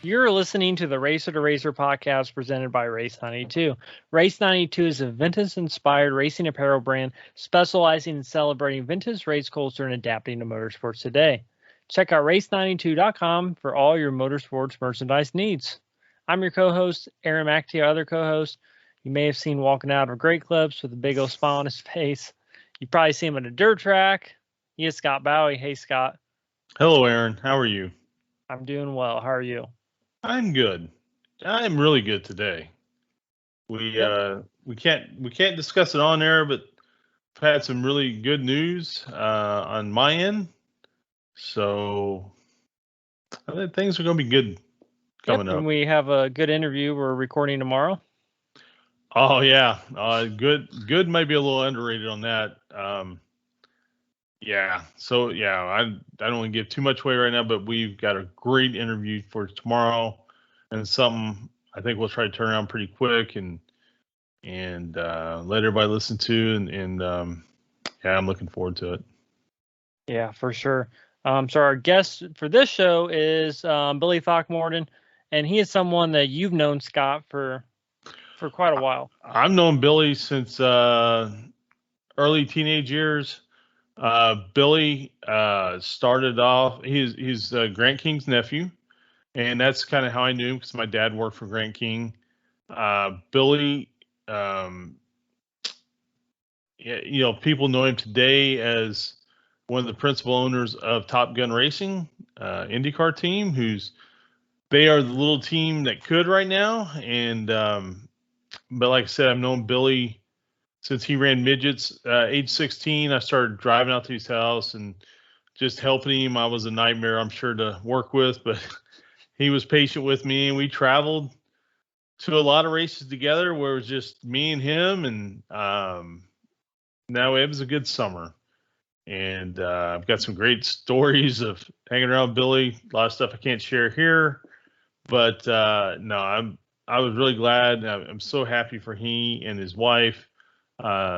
You're listening to the Racer to Racer podcast presented by Race 92. Race 92 is a vintage-inspired racing apparel brand specializing in celebrating vintage race culture and adapting to motorsports today. Check out race92.com for all your motorsports merchandise needs. I'm your co-host, Aaron McAtee, our other co-host. You may have seen walking out of Great Clips with a big old smile on his face. You probably see him at a dirt track. He is Scott Bowie. Hey, Scott. Hello, Aaron. How are you? I'm doing well. How are you? I'm good. I'm really good today. We Yep. we can't discuss it on air, but I've had some really good news on my end. So I think things are going to be good Yep, coming and up. we have a good interview we're recording tomorrow. Oh yeah, good might be a little underrated on that. Yeah. So yeah, I don't want to give too much away right now, but we've got a great interview for tomorrow, and something I think we'll try to turn around pretty quick and let everybody listen to. And yeah, I'm looking forward to it. Yeah, for sure. So our guest for this show is Billy Throckmorton, and he is someone that you've known, Scott, for quite a while. I've known Billy since early teenage years. Billy started off. He's Grant King's nephew, and that's kind of how I knew him because my dad worked for Grant King. Billy, um, people know him today as one of the principal owners of Top Gun Racing, IndyCar team. They are the little team that could right now. And but like I said, I've known Billy since he ran midgets. Age 16, I started driving out to his house and just helping him. I was a nightmare, I'm sure, to work with, but he was patient with me, and we traveled to a lot of races together where it was just me and him. And now it was a good summer. And I've got some great stories of hanging around with Billy. A lot of stuff I can't share here, but no, I was really glad. I'm so happy for he and his wife,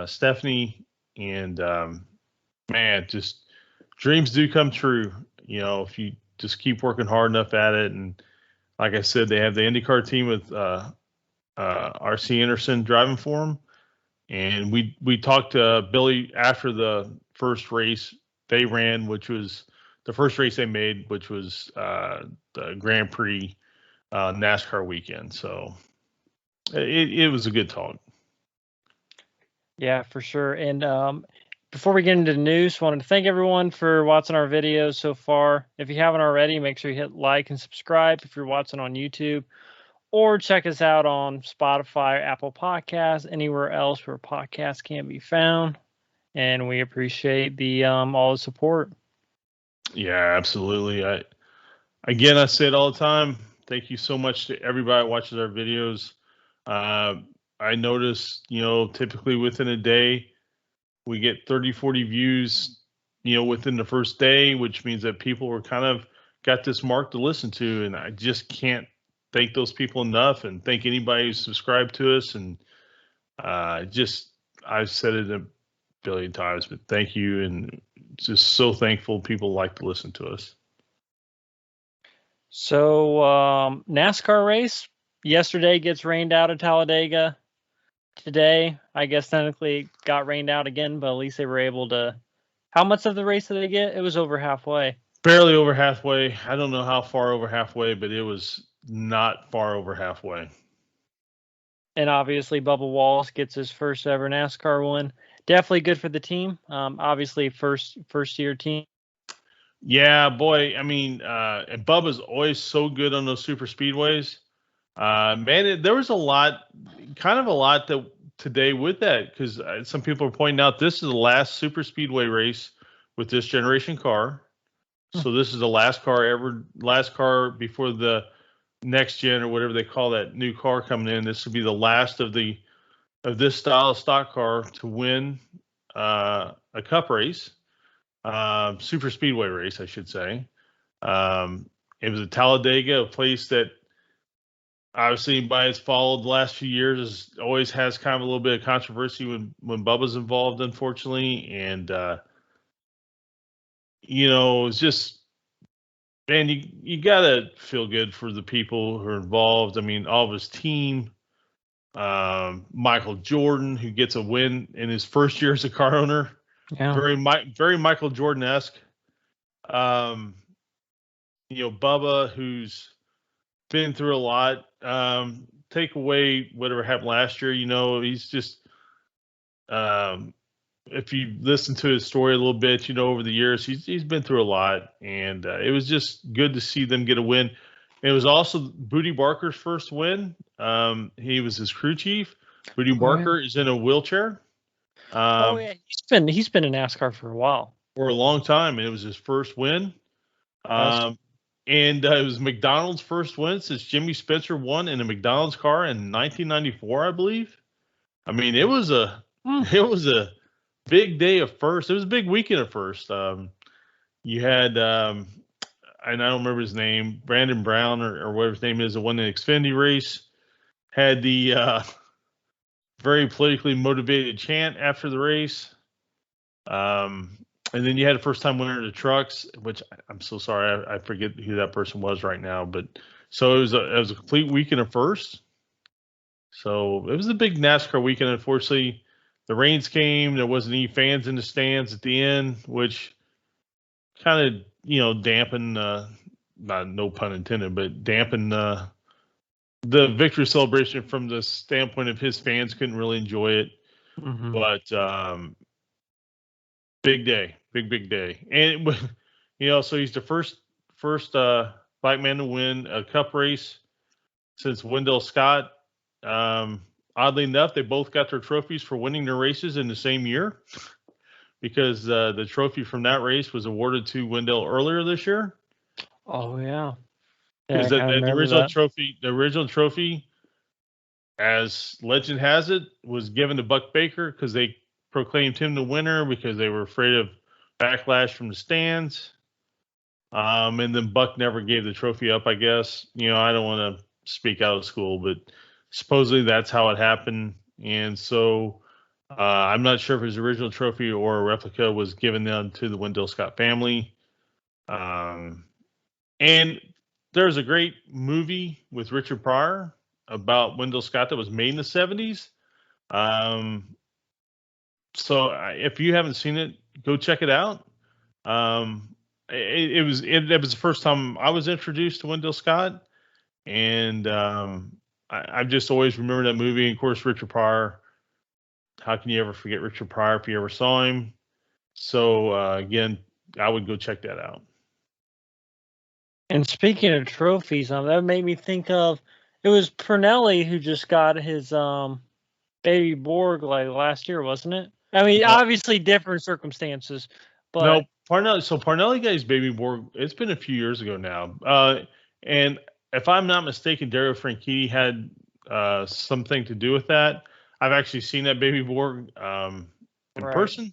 Stephanie, and man, just dreams do come true. If you just keep working hard enough at it. And like I said, they have the IndyCar team with RC Anderson driving for them. And we talked to Billy after the first race they ran, which was the first race they made, which was the Grand Prix NASCAR weekend. So it was a good talk. Yeah, for sure. And before we get into the news, wanted to thank everyone for watching our videos so far. If you haven't already, make sure you hit like and subscribe if you're watching on YouTube, or check us out on Spotify, Apple Podcasts, anywhere else where podcasts can be found. And we appreciate the all the support. Yeah, absolutely. I say it all the time. Thank you so much to everybody that watches our videos. Uh, I notice, typically within a day, we get 30, 40 views, within the first day, which means that people were kind of got this mark to listen to. And I just can't thank those people enough, and thank anybody who's subscribed to us. And I've said it a billion times, but thank you. And just so thankful people like to listen to us. So NASCAR race yesterday gets rained out at Talladega. Today, I guess technically got rained out again, but at least they were able to. How much of the race did they get? It was over halfway. Barely over halfway. I don't know how far over halfway, but it was not far over halfway. And obviously, Bubba Wallace gets his first ever NASCAR win. Definitely good for the team. Obviously, first year team. Yeah, boy. I mean, and Bubba's always so good on those super speedways. Man, there was a lot that today with that, because some people are pointing out this is the last super speedway race with this generation car. So this is the last car before the next gen or whatever they call that new car coming in. This will be the last of this style of stock car to win a cup race, super speedway race, I should say. It was at Talladega, a place that obviously anybody that's followed the last few years always has kind of a little bit of controversy when Bubba's involved, unfortunately. And it's just Man, you gotta feel good for the people who are involved. I mean, all of his team. Michael Jordan, who gets a win in his first year as a car owner, Yeah. very Michael Jordan-esque. Um, Bubba, who's been through a lot. Take away whatever happened last year. He's just if you listen to his story a little bit, over the years, he's been through a lot, and it was just good to see them get a win. It was also Booty Barker's first win. He was his crew chief. Booty Barker is in a wheelchair. Yeah, he's been in NASCAR for a while. For a long time, and it was his first win. And it was McDonald's first win since Jimmy Spencer won in a McDonald's car in 1994, I believe. I mean, it was a big day of first. It was a big weekend of first. You had, and I don't remember his name, Brandon Brown or whatever his name is, the one in the Xfinity race, had the very politically motivated chant after the race. And then you had a first-time winner of the trucks, which I'm so sorry, I forget who that person was right now. But so it was a complete weekend of first. So it was a big NASCAR weekend. Unfortunately, the rains came. There wasn't any fans in the stands at the end, which kind of dampened, not no pun intended, but dampened the victory celebration from the standpoint of his fans couldn't really enjoy it. Mm-hmm. But big day, big day, and so he's the first black man to win a Cup race since Wendell Scott. Oddly enough, they both got their trophies for winning their races in the same year, because the trophy from that race was awarded to Wendell earlier this year. Oh yeah, Because the original trophy, as legend has it, was given to Buck Baker because they proclaimed him the winner because they were afraid of backlash from the stands. And then Buck never gave the trophy up, I guess. I don't want to speak out of school, but supposedly that's how it happened. And so I'm not sure if his original trophy or a replica was given down to the Wendell Scott family. And there's a great movie with Richard Pryor about Wendell Scott that was made in the 70s. So if you haven't seen it, go check it out. It was the first time I was introduced to Wendell Scott, and I've just always remembered that movie. And of course, Richard Pryor. How can you ever forget Richard Pryor if you ever saw him? So again, I would go check that out. And speaking of trophies, that made me think of, it was Pernelli who just got his baby Borg like last year, wasn't it? I mean, obviously different circumstances, but no, Parnelli. So Parnelli got his baby Borg. It's been a few years ago now, and if I'm not mistaken, Dario Franchitti had something to do with that. I've actually seen that baby Borg in person,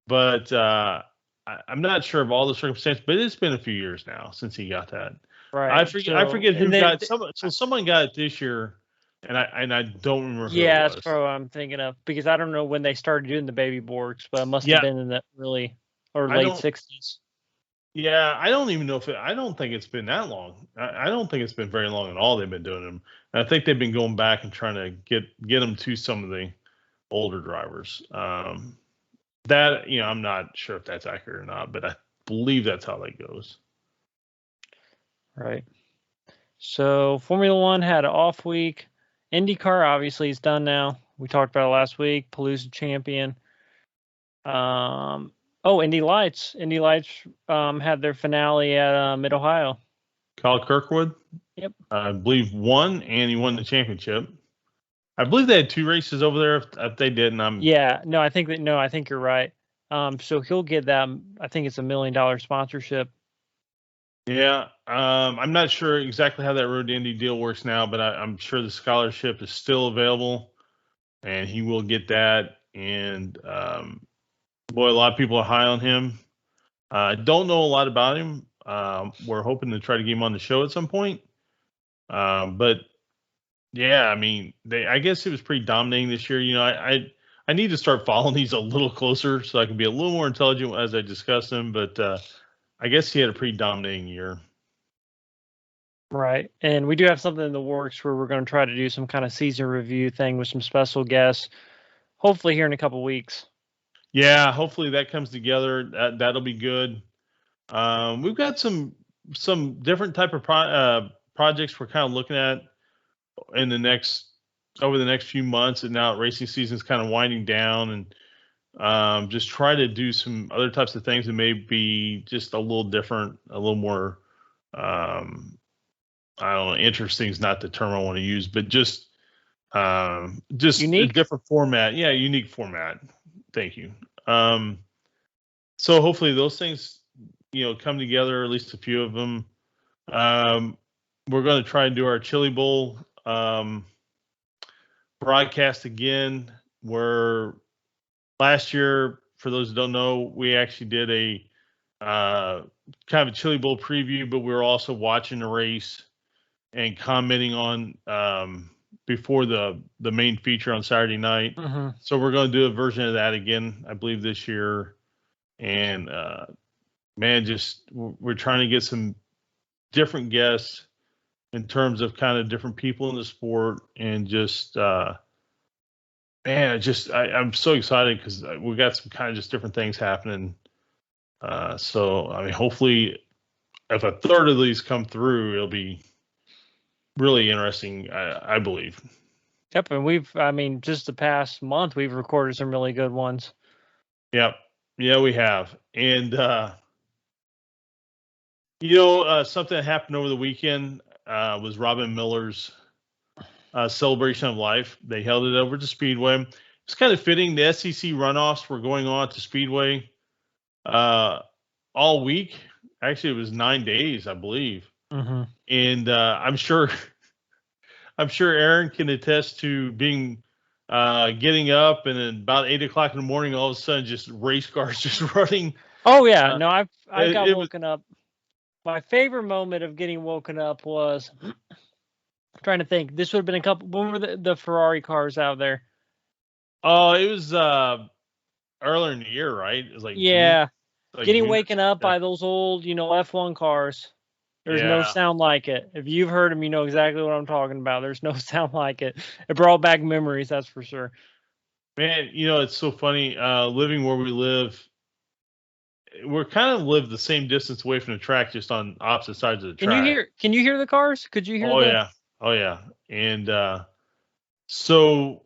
but I'm not sure of all the circumstances. But it's been a few years now since he got that. Right. I forget who got some. So someone got it this year. And I don't remember who it was. Yeah, that's probably what I'm thinking of, because I don't know when they started doing the baby Borgs, but it must have been in the early or late 60s. Yeah, I don't even know I don't think it's been that long. I don't think it's been very long at all they've been doing them. And I think they've been going back and trying to get them to some of the older drivers. That, I'm not sure if that's accurate or not, but I believe that's how that goes. Right. So Formula One had an off week. IndyCar obviously is done now. We talked about it last week. Palooza champion. Indy Lights. Indy Lights had their finale at Mid Ohio. Kyle Kirkwood. Yep. I believe won, and he won the championship. I believe they had 2 races over there. If they didn't, I think you're right. So he'll get that. I think it's $1 million sponsorship. Yeah, I'm not sure exactly how that Road to Indy deal works now, but I'm sure the scholarship is still available, and he will get that. And boy, a lot of people are high on him. I don't know a lot about him. We're hoping to try to get him on the show at some point. But yeah, I mean, I guess he was pretty dominating this year. I need to start following these a little closer so I can be a little more intelligent as I discuss them. But I guess he had a pretty dominating year. Right. And we do have something in the works where we're going to try to do some kind of season review thing with some special guests, hopefully here in a couple weeks. Yeah, hopefully that comes together. That'll be good. We've got some different type of projects we're kind of looking at in the next over the next few months, and now racing season's kind of winding down, and just try to do some other types of things that may be just a little different, a little more I don't know, interesting is not the term I want to use, but just a Unique? different format. Yeah, unique format. Thank you. So hopefully those things, come together, at least a few of them. We're going to try and do our Chili Bowl broadcast again, where last year, for those who don't know, we actually did a kind of a Chili Bowl preview, but we were also watching the race and commenting on before the main feature on Saturday night. Mm-hmm. So we're going to do a version of that again, I believe, this year. And man, just we're trying to get some different guests in terms of kind of different people in the sport, and just man, I'm so excited because we got some kind of just different things happening. So I mean, hopefully, if a third of these come through, it'll be really interesting, I believe. Yep. And just the past month, we've recorded some really good ones. Yep. Yeah, we have. And, something that happened over the weekend was Robin Miller's celebration of life. They held it over to Speedway. It's kind of fitting. The SEC runoffs were going on to Speedway all week. Actually, it was 9 days, I believe. Mm-hmm. And I'm sure Aaron can attest to being getting up, and then about 8 o'clock in the morning, all of a sudden, just race cars just running. Oh yeah, no, I got it woken up. My favorite moment of getting woken up was I'm trying to think. This would have been a couple. When were the Ferrari cars out there? Oh, it was earlier in the year, right? It was like Yeah, June, getting June. waken up by those old, F1 cars. There's no Yeah. sound like it. If you've heard them, you know exactly what I'm talking about. There's no sound like it. It brought back memories, that's for sure. Man, it's so funny. Living where we live, we're kind of live the same distance away from the track, just on opposite sides of the track. Can you hear the cars? Could you hear Oh yeah. And so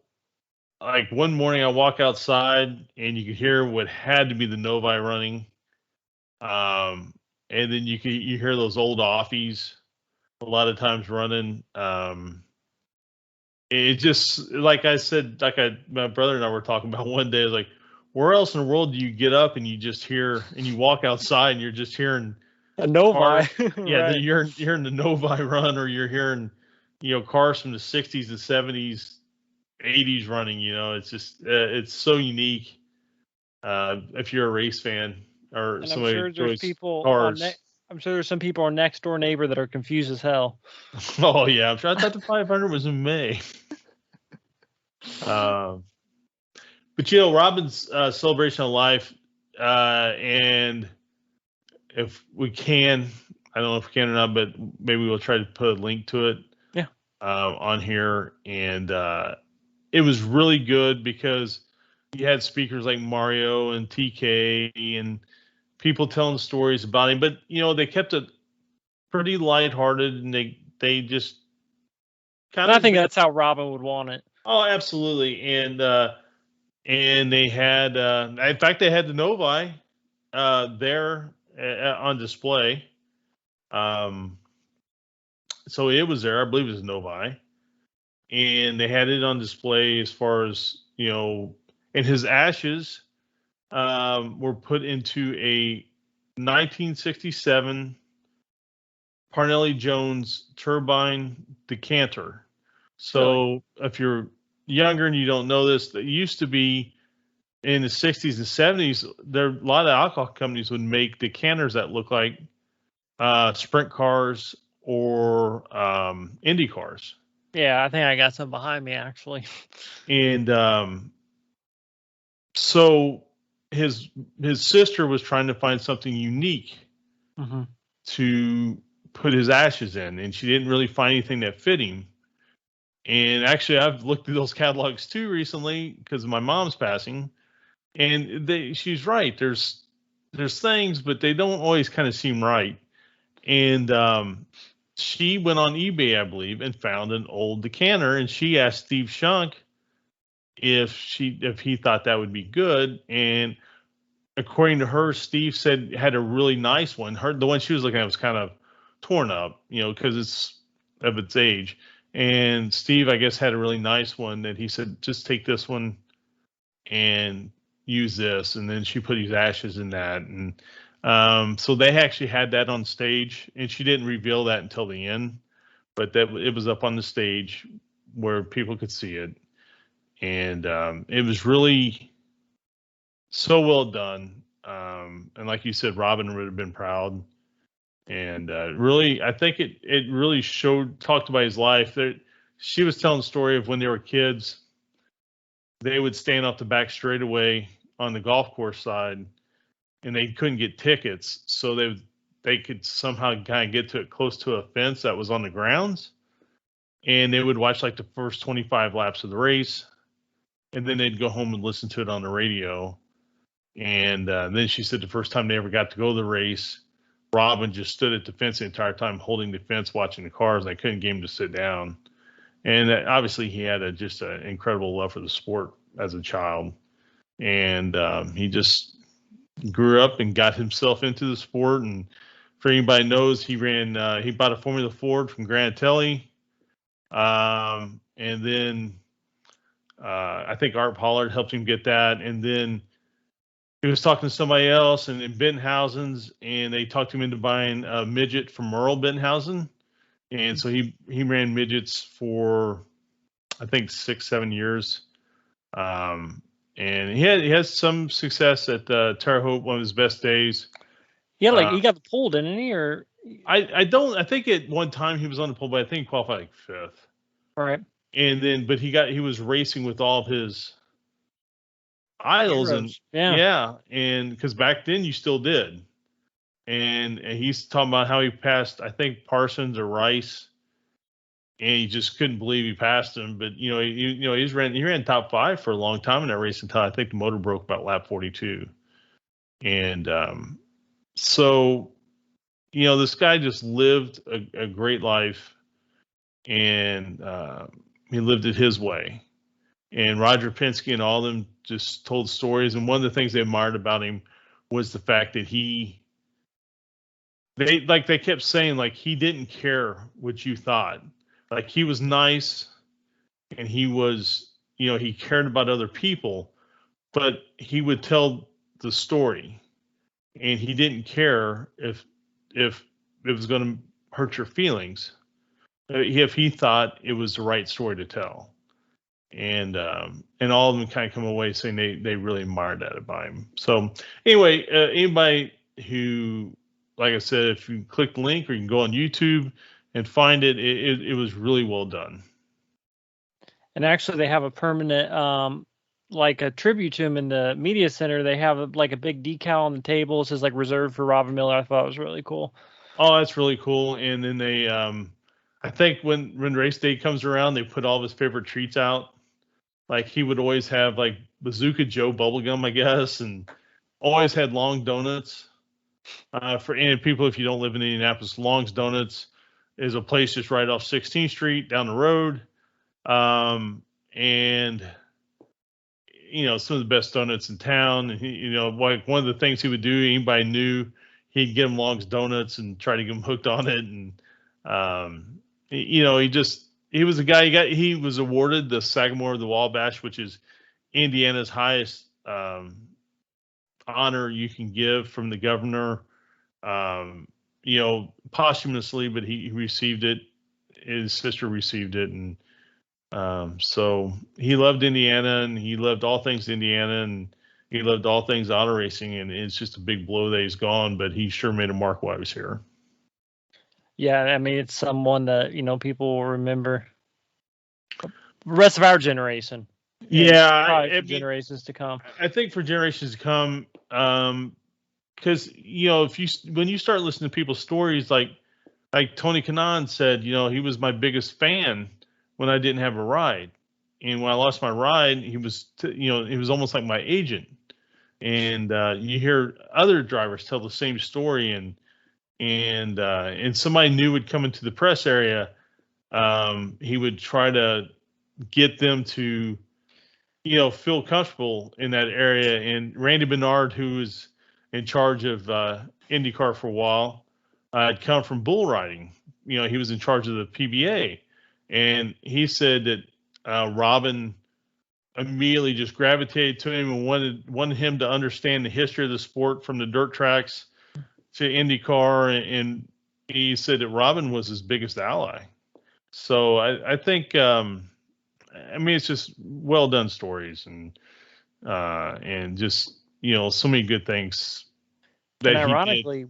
like one morning I walk outside and you could hear what had to be the Novi running. And then you hear those old offies a lot of times running. It just, like I said, my brother and I were talking about one day, like, where else in the world do you get up and you just hear, and you walk outside and you're just hearing a Novi? Yeah, Right. you're hearing the Novi run, or you're hearing, cars from the 60s, the 70s, 80s running. It's just, it's so unique. If you're a race fan or And somebody who enjoys cars. I'm sure there's some people our next door neighbor that are confused as hell. Oh yeah, I'm sure. I thought the 500 was in May. But Robin's celebration of life, and if we can, I don't know if we can or not, but maybe we'll try to put a link to it. Yeah. On here, and it was really good because you had speakers like Mario and TK and people telling stories about him, but they kept it pretty lighthearted, and they just kind of. I think that's how Robin would want it. Oh, absolutely, and they had, in fact, they had the Novi there on display. So it was there. I believe it was Novi, and they had it on display as far as and his ashes were put into a 1967 Parnelli Jones turbine decanter. So if you're younger and you don't know this, that used to be in the 60s and 70s, there a lot of alcohol companies would make decanters that look like sprint cars or Indy cars. Yeah, I think I got some behind me actually. And so his sister was trying to find something unique to put his ashes in, and she didn't really find anything that fit him. And actually, I've looked through those catalogs too recently because of my mom's passing, and she's right. There's things, but they don't always kind of seem right. And she went on eBay, I believe, and found an old decanter, and she asked Steve Shunk if he thought that would be good. And according to her, Steve said had a really nice one. The one she was looking at was kind of torn up, because it's of its age. And Steve, I guess, had a really nice one that he said, just take this one and use this. And then she put his ashes in that. And so they actually had that on stage, and she didn't reveal that until the end, but that it was up on the stage where people could see it. And it was really so well done. And like you said, Robin would have been proud. And really, I think it really talked about his life. She was telling the story of when they were kids, they would stand off the back straightaway on the golf course side, and they couldn't get tickets. So they could somehow kind of get to it close to a fence that was on the grounds. And they would watch like the first 25 laps of the race. And then they'd go home and listen to it on the radio. And then she said the first time they ever got to go to the race, Robin just stood at the fence the entire time, holding the fence, watching the cars. And they couldn't get him to sit down. And obviously he had just an incredible love for the sport as a child. And he just grew up and got himself into the sport. And for anybody knows, he bought a Formula Ford from Granatelli. And then I think Art Pollard helped him get that. And then he was talking to somebody else in Benthausen's, and they talked him into buying a midget from Merle Benthausen. And so he ran midgets for, I think, 6-7 years. And he has some success at Terre Haute, one of his best days. Yeah, he got the pole, didn't he? Or I think at one time he was on the pole, but I think he qualified like 5th. Right. And then, but he was racing with all of his idols. Heroes. And because back then you still did. And he's talking about how he passed, I think, Parsons or Rice, and he just couldn't believe he passed him. But he ran top 5 for a long time in that race until I think the motor broke about lap 42. And so this guy just lived a great life, and he lived it his way. And Roger Penske and all of them just told stories. And one of the things they admired about him was the fact that they kept saying, like, he didn't care what you thought. Like, he was nice, and he was, he cared about other people, but he would tell the story, and he didn't care if it was going to hurt your feelings, if he thought it was the right story to tell. And all of them kind of come away saying they really admired that about him. So anyway, anybody who, like I said, if you click the link, or you can go on YouTube and find it, it was really well done. And actually, they have a permanent, like a tribute to him in the media center. They have a big decal on the table. It says like reserved for Robin Miller. I thought it was really cool. Oh, that's really cool. And then they, I think when race day comes around, they put all of his favorite treats out. Like, he would always have like Bazooka Joe bubblegum, I guess, and always had Long Donuts. For any people, if you don't live in Indianapolis, Long's Donuts is a place just right off 16th Street down the road. And some of the best donuts in town. And he, like, one of the things he would do, anybody knew, he'd get him Long's Donuts and try to get him hooked on it. And he was a guy. He was awarded the Sagamore of the Wabash, which is Indiana's highest honor you can give from the governor. Posthumously, but he received it. His sister received it, and so he loved Indiana, and he loved all things Indiana, and he loved all things auto racing. And it's just a big blow that he's gone, but he sure made a mark while he was here. Yeah, I mean, it's someone that people will remember the rest of our generation. Yeah, generations to come. I think for generations to come, because when you start listening to people's stories, like like Tony Kanaan said, he was my biggest fan when I didn't have a ride. And when I lost my ride, he was, he was almost like my agent. And you hear other drivers tell the same story, and somebody new would come into the press area. He would try to get them to, feel comfortable in that area. And Randy Bernard, who was in charge of IndyCar for a while, had come from bull riding. He was in charge of the PBA, and he said that Robin immediately just gravitated to him and wanted him to understand the history of the sport from the dirt tracks to IndyCar, and he said that Robin was his biggest ally. So I think it's just well done stories, and just so many good things. And ironically,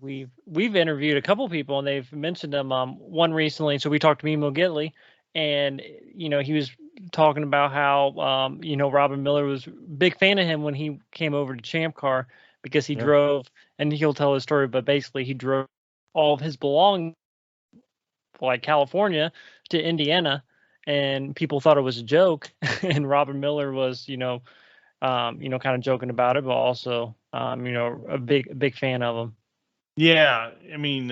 we've interviewed a couple people, and they've mentioned them. One recently, so we talked to Mimo Gitley, and he was talking about how Robin Miller was a big fan of him when he came over to Champ Car, because he drove, and he'll tell his story, but basically he drove all of his belongings, like California to Indiana, and people thought it was a joke, and Robin Miller was kind of joking about it, but also a big fan of him. Yeah, I mean,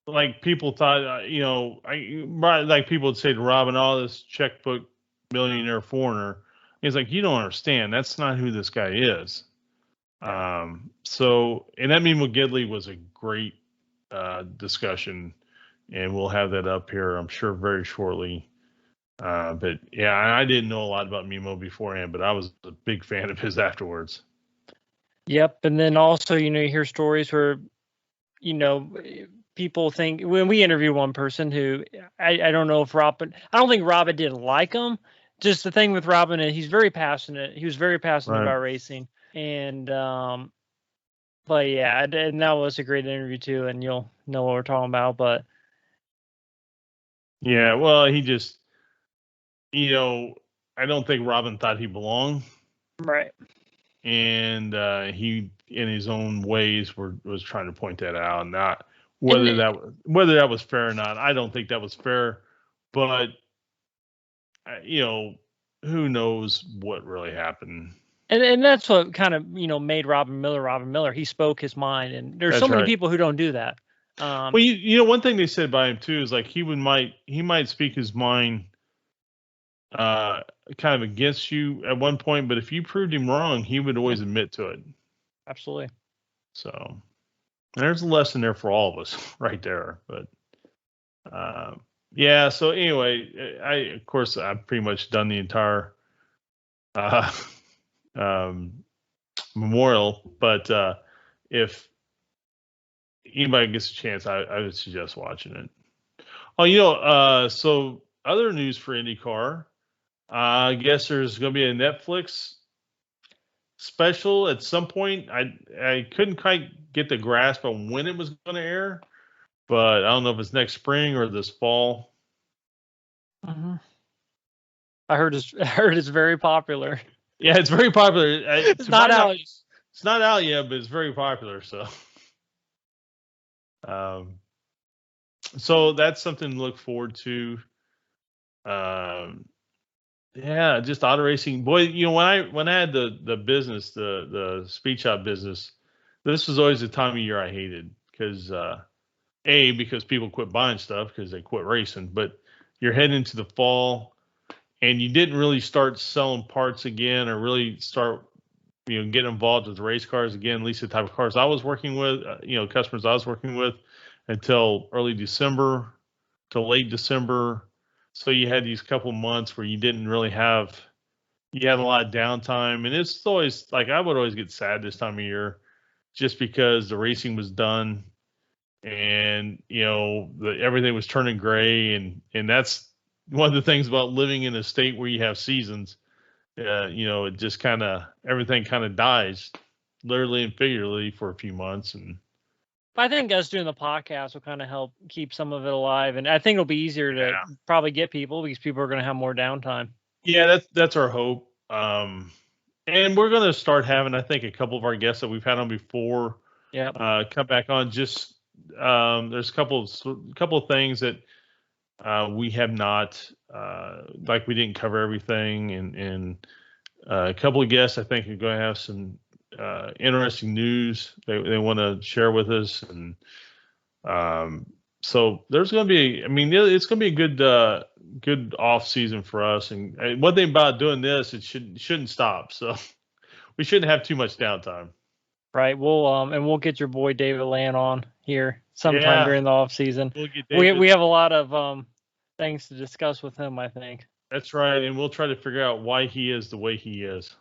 like people thought, like people would say to Robin, "Oh, this checkbook millionaire foreigner." He's like, "You don't understand. That's not who this guy is." So, and that Mimo Gitley was a great discussion, and we'll have that up here, I'm sure, very shortly. But yeah, I didn't know a lot about Mimo beforehand, but I was a big fan of his afterwards. Yep, and then also, you hear stories where, people think, when we interview one person who I don't know if Robin, I don't think Robin didn't like him. Just the thing with Robin is he's very passionate. He was very passionate about racing, and but yeah, and that was a great interview too, and you'll know what we're talking about. But yeah, well, he just, I don't think Robin thought he belonged. Right. And he, in his own ways, was trying to point that out. Not whether that was fair or not. I don't think that was fair, but who knows what really happened. And that's what kind of made Robin Miller. He spoke his mind, and there's so many people who don't do that. Well, one thing they said about him too is like he might speak his mind kind of against you at one point, but if you proved him wrong, he would always admit to it. Absolutely. So there's a lesson there for all of us right there. But yeah, so anyway, of course I've pretty much done the entire memorial, but if anybody gets a chance, I would suggest watching it. Oh, so other news for IndyCar. I guess there's going to be a Netflix special at some point. I couldn't quite get the grasp on when it was going to air, but I don't know if it's next spring or this fall. Mm-hmm. I heard it's very popular. Yeah, it's very popular. It's not out. It's not out yet, but it's very popular. So that's something to look forward to. Yeah, just auto racing. Boy, when I had the business, the speed shop business, this was always the time of year I hated because because people quit buying stuff because they quit racing. But you're heading into the fall, and you didn't really start selling parts again, or really start getting involved with race cars again. At least the type of cars I was working with, customers I was working with, until early December to late December. So you had these couple months where you didn't really you had a lot of downtime, and it's always like I would always get sad this time of year, just because the racing was done, and everything was turning gray, and that's one of the things about living in a state where you have seasons. It just everything kind of dies, literally and figuratively, for a few months. And I think us doing the podcast will kind of help keep some of it alive, and I think it'll be easier to probably get people because people are going to have more downtime. Yeah, that's our hope. And we're going to start having, I think, a couple of our guests that we've had on before, come back on, just there's a couple of things that we have not, like we didn't cover everything, and a couple of guests I think are going to have some interesting news they want to share with us, and so there's going to be, I mean, it's going to be a good off season for us. And one thing about doing this, it shouldn't stop. So we shouldn't have too much downtime. Right. We'll get your boy David Land on here sometime Yeah, during the off season. we'll get David. We have a lot of things to discuss with him, I think. That's right, and we'll try to figure out why he is the way he is.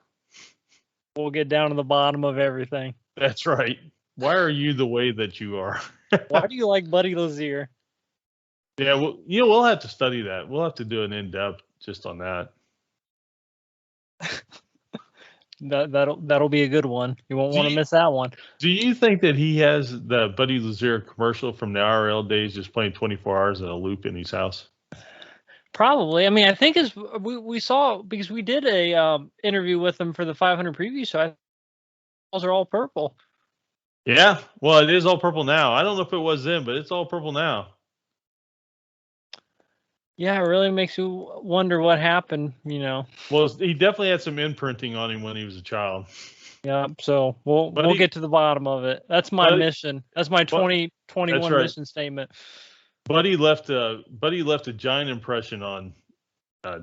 We'll get down to the bottom of everything. That's right. Why are you the way that you are? Why do you like Buddy Lazier? Yeah, well, we'll have to study that. We'll have to do an in-depth just on that. That'll be a good one. You won't want to miss that one. Do you think that he has the Buddy Lazier commercial from the IRL days just playing 24 hours in a loop in his house? Probably. I mean, I think we saw, because we did a interview with him for the 500 preview, so those are all purple. Yeah, well, it is all purple now. I don't know if it was then, but it's all purple now. Yeah, it really makes you wonder what happened, Well, he definitely had some imprinting on him when he was a child. Yeah, so we'll get to the bottom of it. That's my mission. That's my 2021 mission statement. Buddy left a giant impression on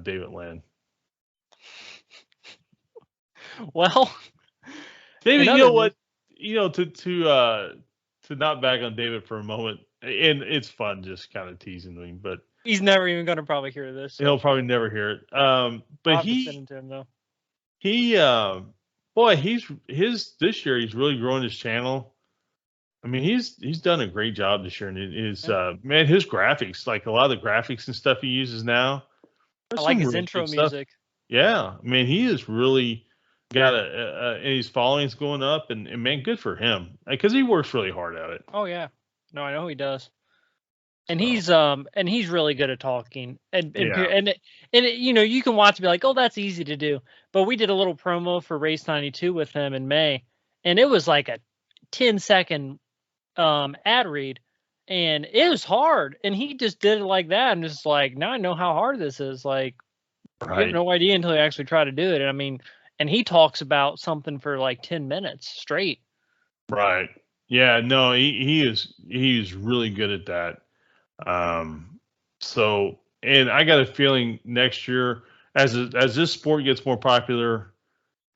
David Land. Well, David, you know what? To not bag on David for a moment, and it's fun just kind of teasing him, but he's never even going to probably hear this. So. He'll probably never hear it. But send it to him, though. This year he's really growing his channel. I mean, he's done a great job this year, and his graphics, like a lot of the graphics and stuff he uses now. I like his intro music. Yeah, I mean, he is really got and his following's going up, and man, good for him, because he works really hard at it. Oh yeah, no, I know he does. And he's really good at talking, and you can watch and be like, oh, that's easy to do. But we did a little promo for Race 92 with him in May, and it was like a 10-second ad read, and it was hard. And he just did it like that, and just like, now I know how hard this is. Like, right. You have no idea until you actually try to do it. And I mean, and he talks about something for like 10 minutes straight. Right. Yeah. No, he is really good at that. So, and I got a feeling next year, as this sport gets more popular,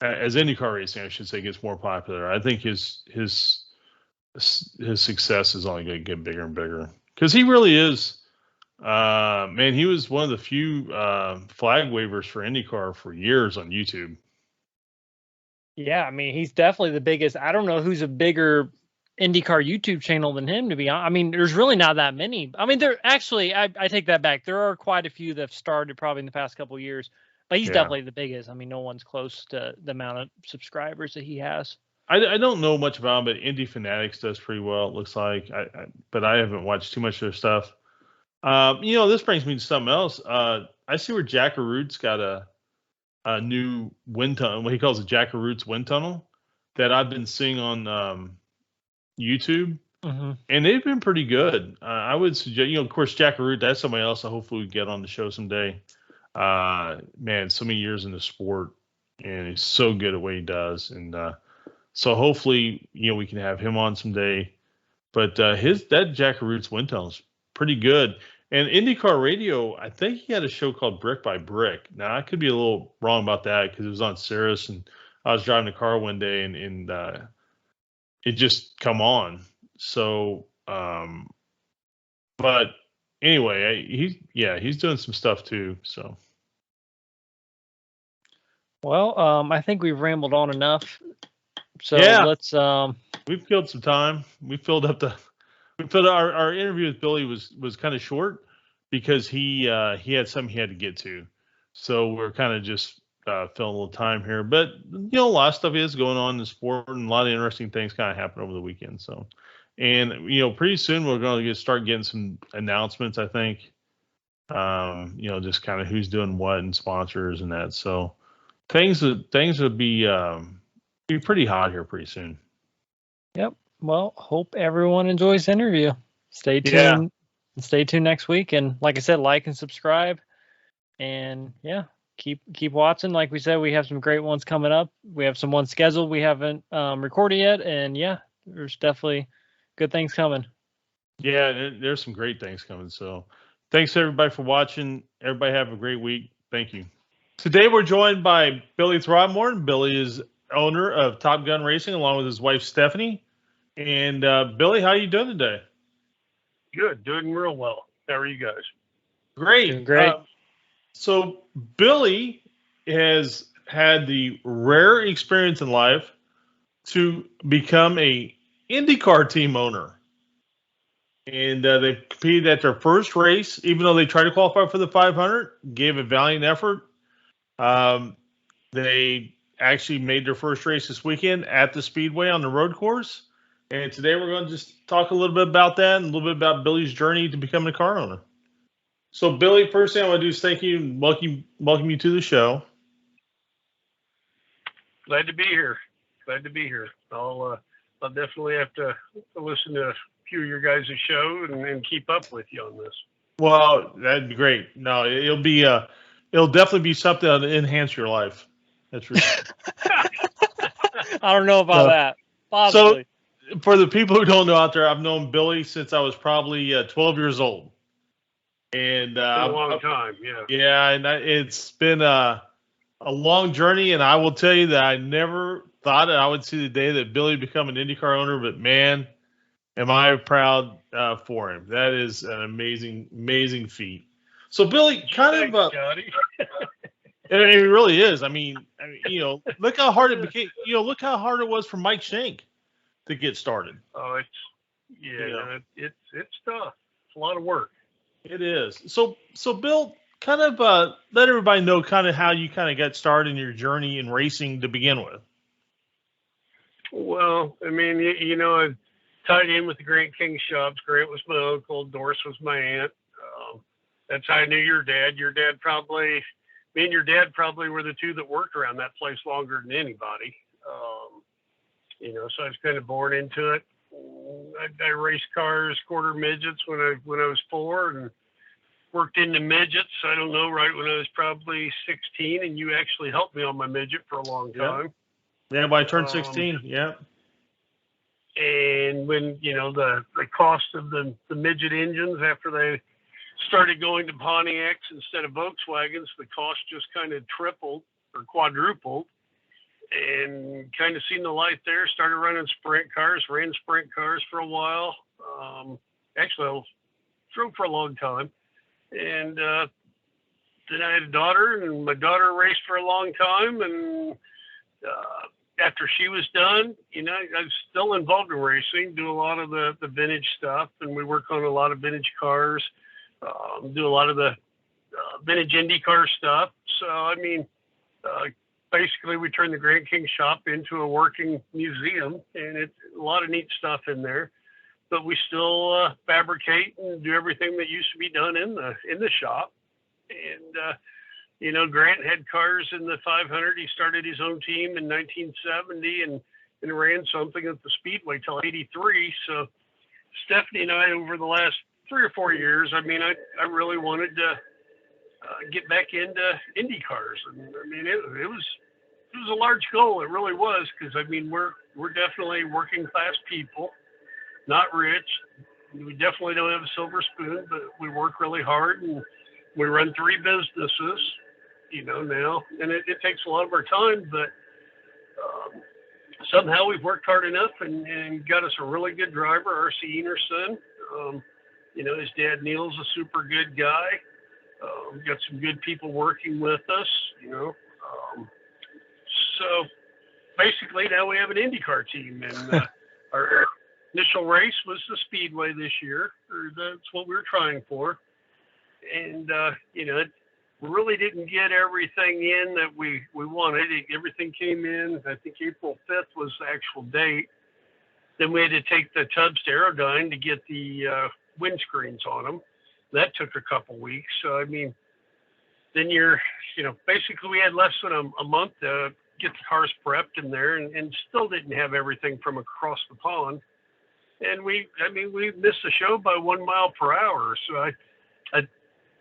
as IndyCar racing, I should say, gets more popular, I think his success is only going to get bigger and bigger, because he really is. Man, he was one of the few flag wavers for IndyCar for years on YouTube. Yeah, I mean, he's definitely the biggest. I don't know who's a bigger IndyCar YouTube channel than him, to be honest. I mean, there's really not that many. I mean, there actually, I take that back. There are quite a few that have started probably in the past couple of years, but he's definitely the biggest. I mean, no one's close to the amount of subscribers that he has. I don't know much about him, but Indy Fanatics does pretty well, it looks like. But I haven't watched too much of their stuff. This brings me to something else. I see where Jackaroot's got a new wind tunnel, what he calls a Jackaroots wind tunnel, that I've been seeing on YouTube, and they've been pretty good. I would suggest, of course, Jackaroot, that's somebody else I hopefully we get on the show someday. Man, so many years in the sport, and he's so good at what he does, and so hopefully, we can have him on someday. But that Jackaroot's wind tunnel is pretty good. And IndyCar Radio, I think he had a show called Brick by Brick. Now, I could be a little wrong about that, because it was on Sirius, and I was driving the car one day, and it just come on. So, but anyway, he's doing some stuff too. So, well, I think we've rambled on enough. So let's. We've killed some time. We filled our interview with Billy was kind of short, because he had something he had to get to. So we're kind of just filling a little time here. But a lot of stuff is going on in the sport, and a lot of interesting things kind of happen over the weekend. So, and pretty soon we're going to start getting some announcements, I think. Just kind of who's doing what and sponsors and that. So things would be pretty hot here pretty soon. Yep. Well, hope everyone enjoys the interview. Stay Yeah. tuned. Stay tuned next week. And like I said, like and subscribe. And yeah, keep watching. Like we said, we have some great ones coming up. We have some ones scheduled we haven't recorded yet. And yeah, there's definitely good things coming. Yeah, there's some great things coming. So thanks everybody for watching. Everybody have a great week. Thank you. Today we're joined by Billy Throckmorton. Billy is owner of Top Gun Racing along with his wife Stephanie. And Billy, how are you doing today? Good, doing real well. How are you guys? Great. Doing great. So Billy has had the rare experience in life to become a IndyCar team owner. And they competed at their first race, even though they tried to qualify for the 500, gave a valiant effort. They actually made their first race this weekend at the Speedway on the road course. And today we're going to just talk a little bit about that and a little bit about Billy's journey to becoming a car owner. So, Billy, first thing I want to do is thank you and welcome you to the show. Glad to be here. I'll definitely have to listen to a few of your guys' show and keep up with you on this. Well, that'd be great. No, it'll definitely be something that'll enhance your life. That's for sure. I don't know about that. Possibly. So, for the people who don't know out there, I've known Billy since I was probably 12 years old. And a long time, yeah. Yeah, and it's been a long journey, and I will tell you that I never thought that I would see the day that Billy would become an IndyCar owner, but man, am I proud for him. That is an amazing feat. So, Billy, kind of it really is. I mean, look how hard it became. Look how hard it was for Mike Shank to get started. Oh, it's tough. It's a lot of work. It is. So Bill, kind of let everybody know kind of how you kind of got started in your journey in racing to begin with. Well, I mean, I tied in with the Grant King shops. Grant was my uncle. Doris was my aunt. That's how I knew your dad. Me and your dad probably were the two that worked around that place longer than anybody. So I was kind of born into it. I raced cars, quarter midgets when I was 4, and worked into midgets. I don't know, right when I was probably 16, and you actually helped me on my midget for a long time. Yeah, when I turned 16. Yeah. And when the cost of the midget engines after they started going to Pontiacs instead of Volkswagens, the cost just kind of tripled or quadrupled. And kind of seen the light there, started running sprint cars, ran sprint cars for a while. Actually, I drove for a long time. And then I had a daughter, and my daughter raced for a long time. And after she was done, I was still involved in racing, do a lot of the vintage stuff, and we work on a lot of vintage cars, do a lot of the vintage IndyCar stuff. So, I mean, basically, we turned the Grant King shop into a working museum, and it's a lot of neat stuff in there. But we still fabricate and do everything that used to be done in the shop. And Grant had cars in the 500. He started his own team in 1970 and ran something at the Speedway till '83. So Stephanie and I, over the last 3 or 4 years, I mean, I really wanted to get back into Indy cars, and I mean, it was a large goal. It really was, because I mean, we're definitely working class people, not rich. We definitely don't have a silver spoon, but we work really hard, and we run 3 businesses, now, and it takes a lot of our time, but somehow we've worked hard enough and got us a really good driver, R.C. Enerson. His dad Neil's a super good guy. We've got some good people working with us, So basically now we have an IndyCar team, and our initial race was the Speedway this year, or that's what we were trying for. And, it really didn't get everything in that we wanted. Everything came in, I think April 5th was the actual date. Then we had to take the tubs to Aerodyne to get the windscreens on them. That took a couple weeks. So, I mean, then basically we had less than a month to get the cars prepped in there, and still didn't have everything from across the pond. And we missed the show by 1 mile per hour. So I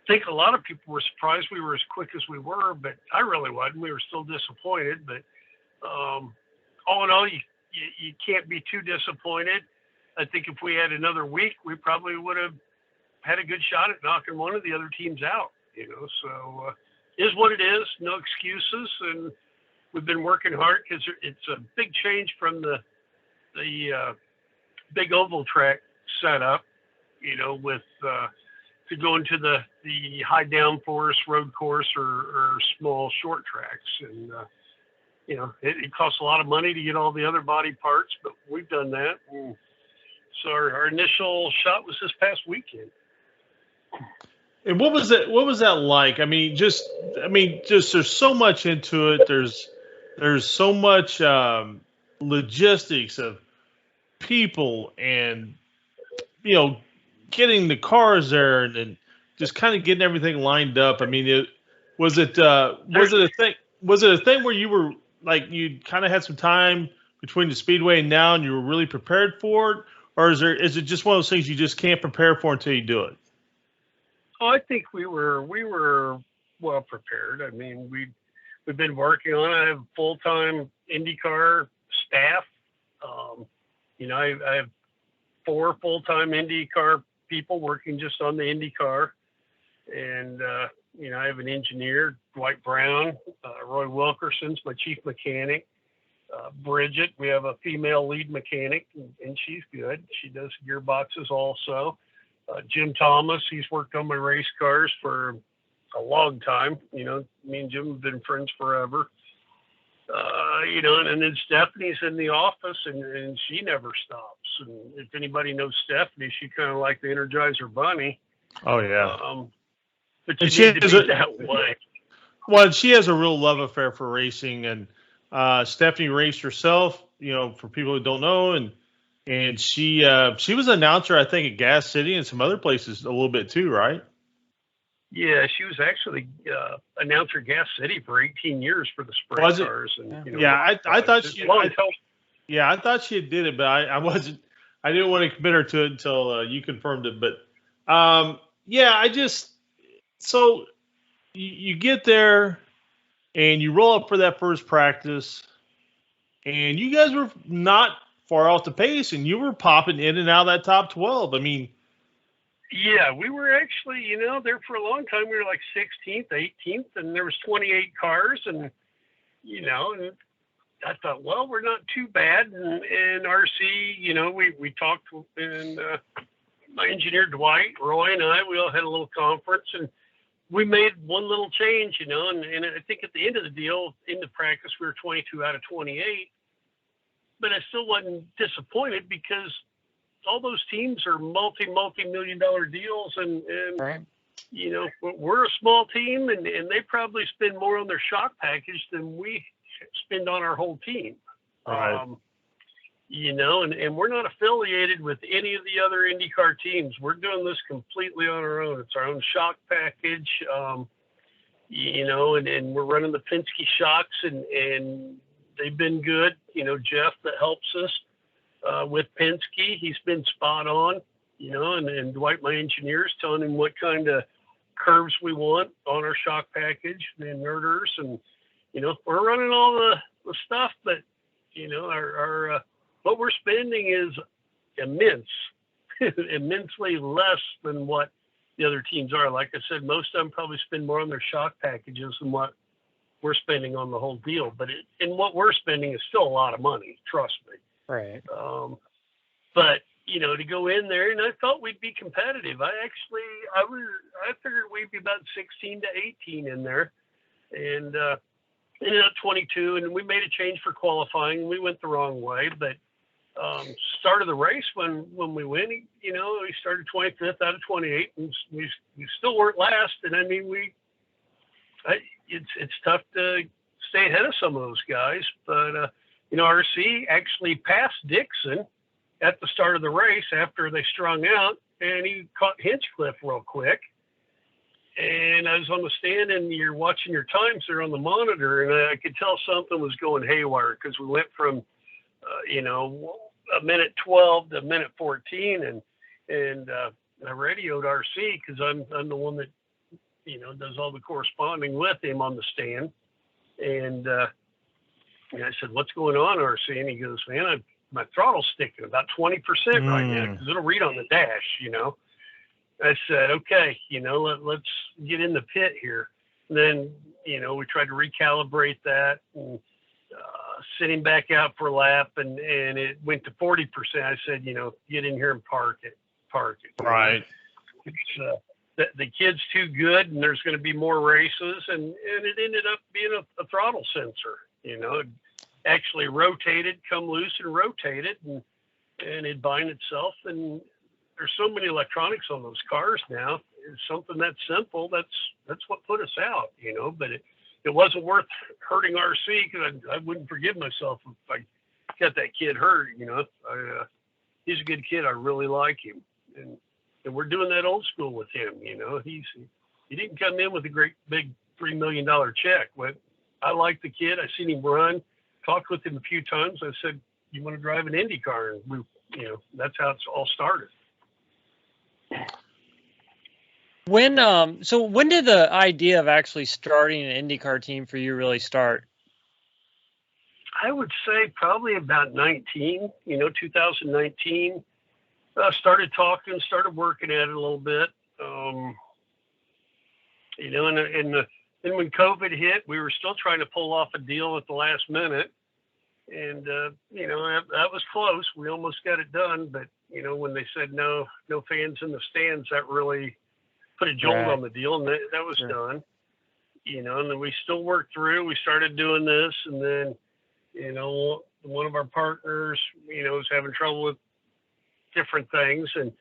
think a lot of people were surprised we were as quick as we were, but I really wasn't. We were still disappointed, but all in all, you can't be too disappointed. I think if we had another week, we probably would have had a good shot at knocking one of the other teams out, so is what it is. No excuses. And we've been working hard because it's a big change from the big oval track setup, with to go into the high downforce road course or small short tracks. And, it costs a lot of money to get all the other body parts, but we've done that. And so our initial shot was this past weekend. And what was that like? Just there's so much into it. There's so much logistics of people and, getting the cars there and just kind of getting everything lined up. Was it a thing where you were like, you kind of had some time between the speedway and now and you were really prepared for it? Or is it just one of those things you just can't prepare for until you do it? Oh, I think we were well prepared. We've been working on it. I have full-time IndyCar staff. I have 4 full-time IndyCar people working just on the IndyCar. And, I have an engineer, Dwight Brown, Roy Wilkerson's my chief mechanic. Bridget, we have a female lead mechanic, and she's good. She does gearboxes also. Jim Thomas, he's worked on my race cars for a long time. Me and Jim have been friends forever. And then Stephanie's in the office, and she never stops. And if anybody knows Stephanie, she's kind of like the Energizer Bunny. Oh, yeah. But you need to be that way. Well, she has a real love affair for racing, and Stephanie raced herself, for people who don't know, and she was an announcer, I think, at Gas City and some other places a little bit too, right? Yeah, she was actually announcer at Gas City for 18 years for the sprint cars. And, I thought she did it, but I didn't want to commit her to it until you confirmed it. But so you get there and you roll up for that first practice, and you guys were not far off the pace, and you were popping in and out of that top 12. Yeah, we were actually, there for a long time. We were like 16th, 18th, and there was 28 cars, and and I thought, well, we're not too bad. And RC, we talked, and my engineer Dwight, Roy, and we all had a little conference, and we made one little change, and I think at the end of the deal, in the practice, we were 22 out of 28. But I still wasn't disappointed because all those teams are multi-million dollar deals, and right. We're a small team, and they probably spend more on their shock package than we spend on our whole team. Right. And we're not affiliated with any of the other IndyCar teams. We're doing this completely on our own. It's our own shock package, and we're running the Penske shocks, and they've been good. Jeff that helps us with Penske, he's been spot on, and Dwight, my engineer, is telling him what kind of curves we want on our shock package and inverters. And, we're running all the stuff, but, our what we're spending is immense, immensely less than what the other teams are. Like I said, most of them probably spend more on their shock packages than what we're spending on the whole deal. But what we're spending is still a lot of money, trust me. Right. But to go in there, and I thought we'd be competitive. I figured we'd be about 16 to 18 in there, and ended up 22. And we made a change for qualifying. We went the wrong way, but start of the race when we went, we started 25th out of 28, and we still weren't last. And it's tough to stay ahead of some of those guys, but RC actually passed Dixon at the start of the race after they strung out, and he caught Hinchcliffe real quick. And I was on the stand, and you're watching your times there on the monitor, and I could tell something was going haywire because we went from, a minute 12 to a minute 14, and I radioed RC because I'm the one that does all the corresponding with him on the stand, and I said, "What's going on, RC?" And he goes, "Man, my throttle's sticking about 20% right now because it'll read on the dash." I said, "Okay, let's get in the pit here." And then we tried to recalibrate that and send him back out for a lap, and it went to 40%. I said, get in here and park it. Right. It's, the kid's too good, and there's going to be more races, and it ended up being a throttle sensor. It actually rotated, come loose and rotated, and it bind itself. And there's so many electronics on those cars now. It's something that simple. That's what put us out, but it wasn't worth hurting RC because I wouldn't forgive myself if I got that kid hurt. He's a good kid. I really like him, and we're doing that old school with him. He didn't come in with a great big $3 million check, but I like the kid. I seen him run, talked with him a few times. I said, "You want to drive an IndyCar?" And that's how it's all started. When did the idea of actually starting an IndyCar team for you really start? I would say probably about 2019. Started talking, started working at it a little bit. And when COVID hit, we were still trying to pull off a deal at the last minute. And, that was close. We almost got it done. But, when they said no fans in the stands, that really put a jolt on the deal. And that was done. And then we still worked through. We started doing this. And then, one of our partners, was having trouble with different things. And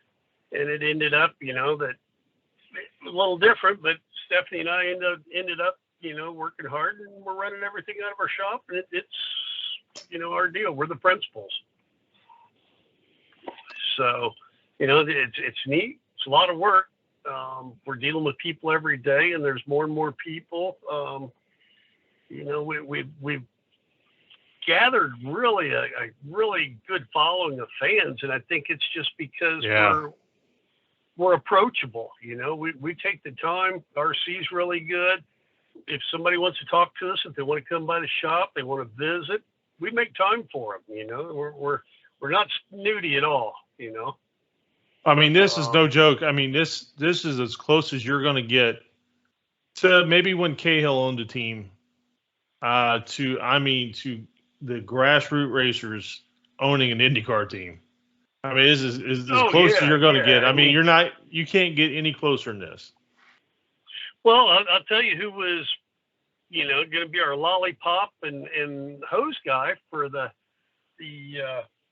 it ended up, that a little different. But Stephanie and I ended up, working hard. And we're running everything out of our shop. And it's our deal. We're the principals. So, it's neat. It's a lot of work. We're dealing with people every day, and there's more and more people. We've gathered really a really good following of fans, and I think it's just because we're approachable. We take the time. RC's really good. If somebody wants to talk to us, if they want to come by the shop, they want to visit, we make time for them. We're not snooty at all. I mean, this is no joke. I mean, this is as close as you're going to get to maybe when Cahill owned a team. To the grassroots racers owning an IndyCar team. I mean, this is as close as you're going to get. I mean, you can't get any closer than this. Well, I'll tell you who was, going to be our lollipop and hose guy for the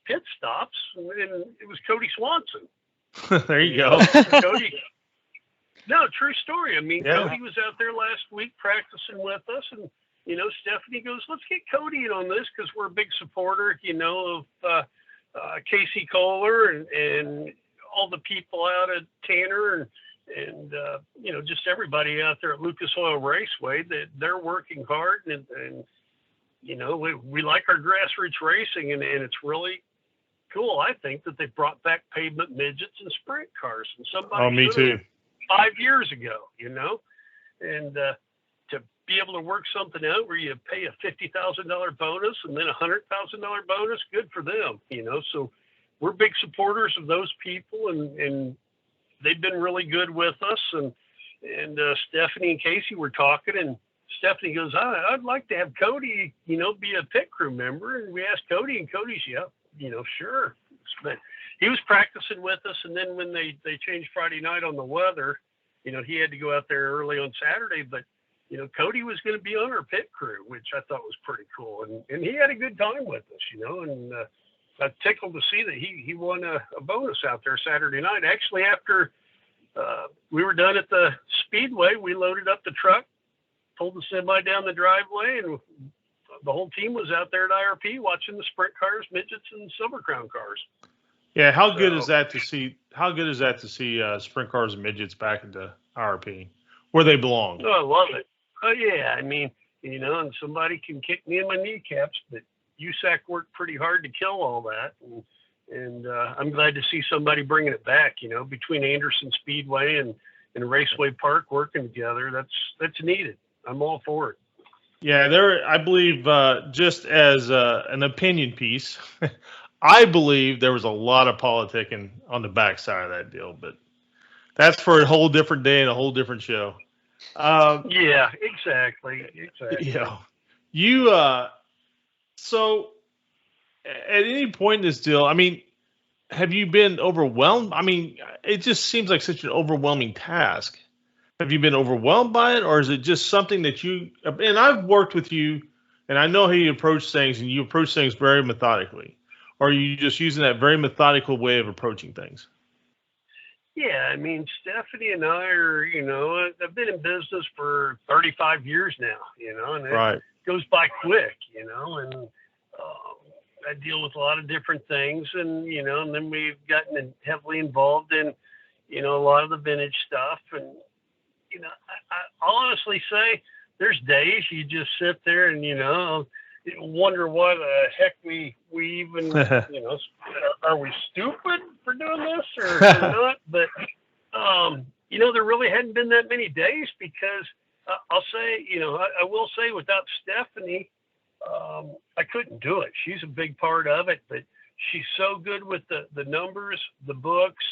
pit stops, and it was Cody Swanson. There you go. Cody. No, true story. I mean, Cody was out there last week practicing with us, and Stephanie goes, "Let's get Cody in on this because we're a big supporter, of Casey Kohler and all the people out at Tanner and just everybody out there at Lucas Oil Raceway. That they're working hard and we like our grassroots racing and it's really cool. I think that they brought back pavement midgets and sprint cars and somebody. Oh, me too. 5 years ago, and to be able to work something out where you pay a $50,000 bonus and then $100,000 bonus, good for them, So we're big supporters of those people, and they've been really good with us. And Stephanie and Casey were talking, and Stephanie goes, "I'd like to have Cody, be a pit crew member." And we asked Cody, and Cody's, sure. But he was practicing with us, and then when they changed Friday night on the weather, he had to go out there early on Saturday, but Cody was going to be on our pit crew, which I thought was pretty cool. And he had a good time with us, and I'm tickled to see that he won a bonus out there Saturday night. Actually, after we were done at the Speedway, we loaded up the truck, pulled the semi down the driveway, and the whole team was out there at IRP watching the sprint cars, midgets, and Silver Crown cars. Yeah, how good is that to see? How good is that to see sprint cars and midgets back into IRP where they belong? Oh, I love it. Oh yeah, I mean, and somebody can kick me in my kneecaps, but USAC worked pretty hard to kill all that, and And I'm glad to see somebody bringing it back, between Anderson Speedway and Raceway Park working together. That's needed. I'm all for it. Yeah, I believe, just as an opinion piece, I believe there was a lot of politicking on the backside of that deal, but that's for a whole different day and a whole different show. Yeah, exactly. Yeah. So at any point in this deal, I mean, have you been overwhelmed? I mean, it just seems like such an overwhelming task. Have you been overwhelmed by it, or is it just something that and I've worked with you, and I know how you approach things, and you approach things very methodically. Or are you just using that very methodical way of approaching things? Yeah, I mean, Stephanie and I are, I've been in business for 35 years now, and Right. it goes by quick, and I deal with a lot of different things, and, and then we've gotten heavily involved in, a lot of the vintage stuff. And, I'll honestly say there's days you just sit there and, wonder why the heck we even, are we stupid for doing this or not? But, there really hadn't been that many days because I'll say, I will say without Stephanie, I couldn't do it. She's a big part of it, but she's so good with the numbers, the books,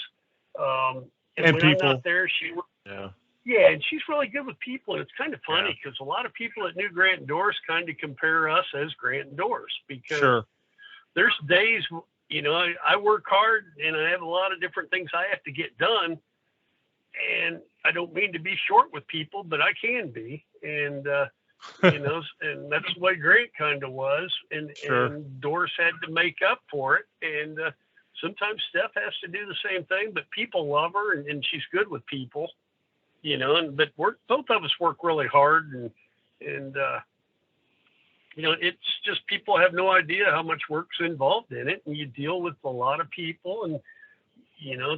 and when people. I'm not there, yeah, and she's really good with people. And it's kind of funny because a lot of people at New Grant and Doris kind of compare us as Grant and Doris because there's days, I work hard and I have a lot of different things I have to get done. And I don't mean to be short with people, but I can be. And, and that's the way Grant kind of was. And Doris had to make up for it. And sometimes Steph has to do the same thing, but people love her and she's good with people. But both of us work really hard and it's just people have no idea how much work's involved in it, and you deal with a lot of people and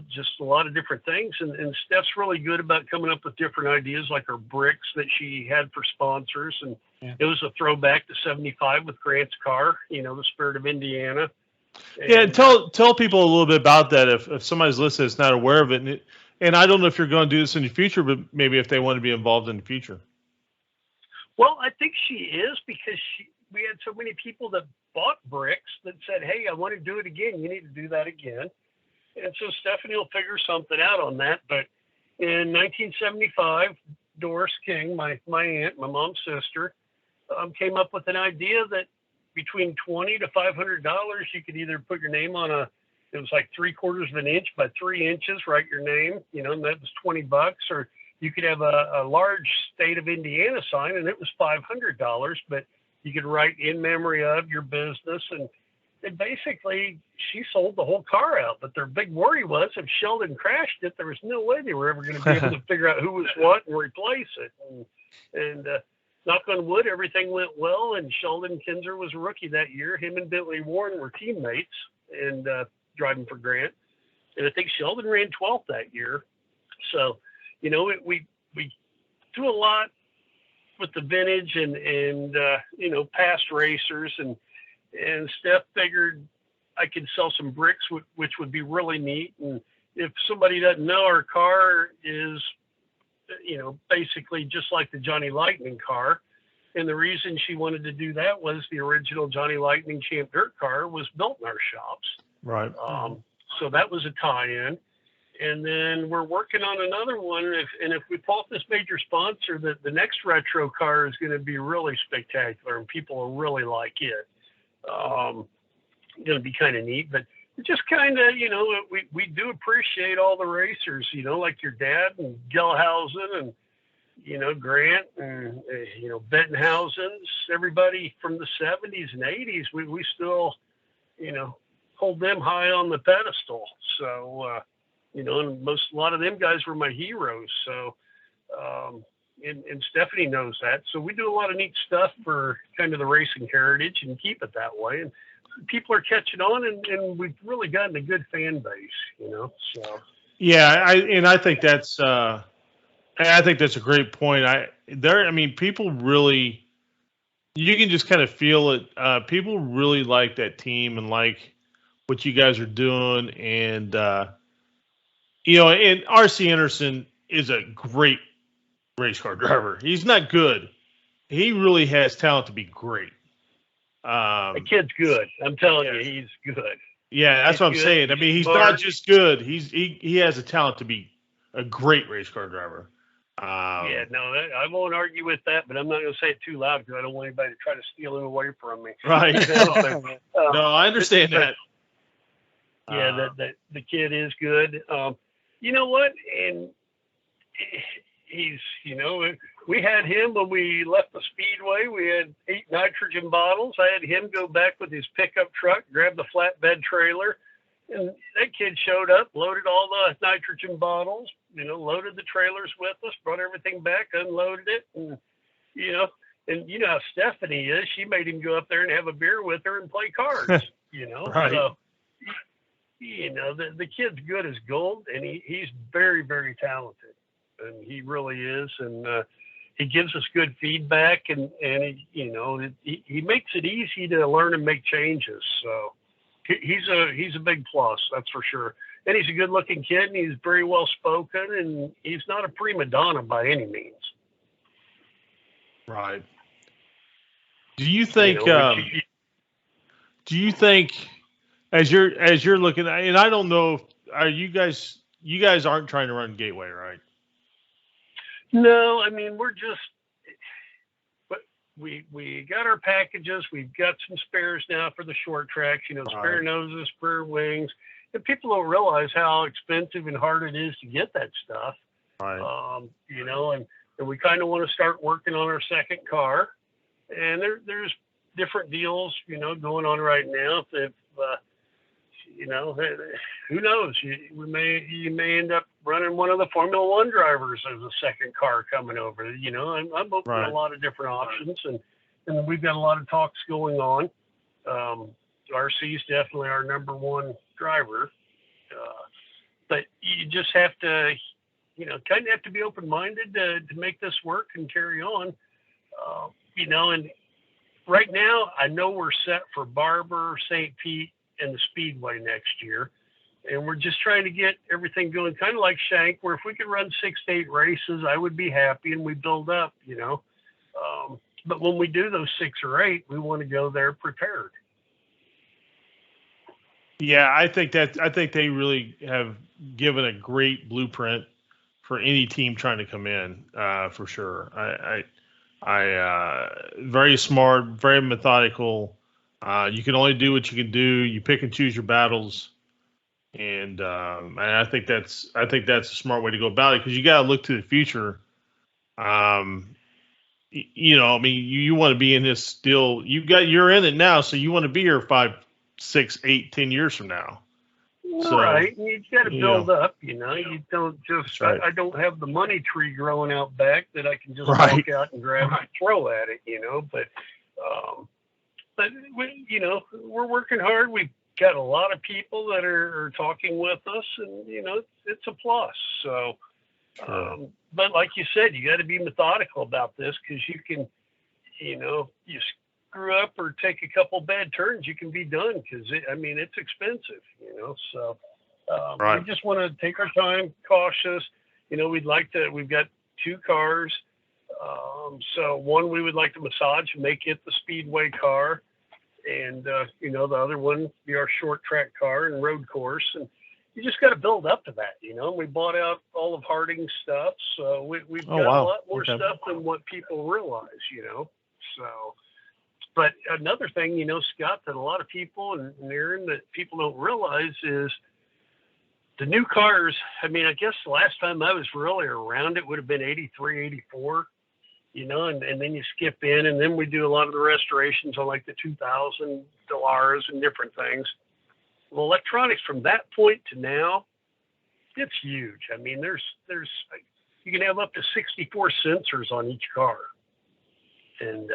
just a lot of different things. And Steph's really good about coming up with different ideas, like her bricks that she had for sponsors, and it was a throwback to '75 with Grant's car, the Spirit of Indiana. And tell people a little bit about that if somebody's listening that's not aware of it. And I don't know if you're going to do this in the future, but maybe if they want to be involved in the future. Well, I think she is because we had so many people that bought bricks that said, hey, I want to do it again. You need to do that again. And so Stephanie will figure something out on that. But in 1975, Doris King, my aunt, my mom's sister, came up with an idea that between $20 to $500, you could either put your name on it was like 3/4 of an inch by 3 inches, write your name, and that was $20, or you could have a large state of Indiana sign and it was $500, but you could write in memory of your business. And basically she sold the whole car out, but their big worry was if Sheldon crashed it, there was no way they were ever going to be able to figure out who was what and replace it. And knock on wood, everything went well. And Sheldon Kinzer was a rookie that year. Him and Bentley Warren were teammates and driving for Grant. And I think Sheldon ran 12th that year. So, we do a lot with the vintage and past racers, and Steph figured I could sell some bricks, which would be really neat. And if somebody doesn't know, our car is, basically just like the Johnny Lightning car. And the reason she wanted to do that was the original Johnny Lightning Champ Dirt car was built in our shops. Right. So that was a tie-in. And then we're working on another one. If we pull off this major sponsor, the next retro car is going to be really spectacular and people will really like it. Going to be kind of neat, but just kind of, we do appreciate all the racers, like your dad and Gellhausen and, Grant and, Bettenhausen's, everybody from the 70s and 80s. We still, hold them high on the pedestal. So, and a lot of them guys were my heroes. So, and Stephanie knows that. So we do a lot of neat stuff for kind of the racing heritage and keep it that way. And people are catching on, and we've really gotten a good fan base, So yeah, I think that's a great point. People really, you can just kind of feel it. People really like that team and like what you guys are doing, and and R.C. Anderson is a great race car driver. He's not good. He really has talent to be great. The kid's good. I'm telling you, he's good. Yeah, that's what I'm saying. I mean, he's not just good. He has a talent to be a great race car driver. I won't argue with that, but I'm not going to say it too loud because I don't want anybody to try to steal him away from me. Right. No, I understand that. Yeah, the kid is good. You know what? And he's, we had him when we left the speedway. We had 8 nitrogen bottles. I had him go back with his pickup truck, grab the flatbed trailer, and that kid showed up, loaded all the nitrogen bottles, loaded the trailers with us, brought everything back, unloaded it, and and you know how Stephanie is. She made him go up there and have a beer with her and play cards. Right. So the kid's good as gold, and he's very, very talented, and he really is, and he gives us good feedback, and he makes it easy to learn and make changes. So he's a big plus, that's for sure. And he's a good looking kid, and he's very well spoken, and he's not a prima donna by any means. Right. Do you think as you're looking at, and I don't know, are you guys aren't trying to run Gateway, right? No, I mean, we got our packages. We've got some spares now for the short tracks, spare noses, spare wings. And people don't realize how expensive and hard it is to get that stuff. Right. And we kind of want to start working on our second car. And there's different deals, going on right now. If who knows? You may end up running one of the Formula One drivers as a second car coming over. I'm open to a lot of different options, and we've got a lot of talks going on. RC is definitely our number one driver, but you just have to, kind of have to be open-minded to make this work and carry on. And right now, I know we're set for Barber, St. Pete, and the Speedway next year. And we're just trying to get everything going, kind of like Shank, where if we could run 6 to 8 races, I would be happy, and we build up, But when we do those 6 or 8, we want to go there prepared. Yeah, I think they really have given a great blueprint for any team trying to come in, for sure. I very smart, very methodical. You can only do what you can do. You pick and choose your battles, and I think that's a smart way to go about it, because you got to look to the future. I mean, you want to be in this still. You're in it now, so you want to be here 5, 6, 8, 10 years from now. So, right, you got to build up. You don't just. Right. I don't have the money tree growing out back that I can just walk out and grab and throw at it. But we're working hard. We've got a lot of people that are talking with us, and it's a plus. So, but like you said, you got to be methodical about this, because you can, you screw up or take a couple bad turns, you can be done, because it's expensive. So we just want to take our time, cautious. We'd got 2 cars. So one we would like to massage and make it the Speedway car, and the other one be our short track car and road course. And you just got to build up to that. We bought out all of Harding's stuff, so we've got a lot more stuff than what people realize. So. But another thing, Scott, that a lot of people, and Aaron, that people don't realize is the new cars. I mean, I guess the last time I was really around, it would have been 83, 84, and then you skip in, and then we do a lot of the restorations on like the 2000 Delaras and different things. Well, electronics from that point to now, it's huge. I mean, there's you can have up to 64 sensors on each car. And,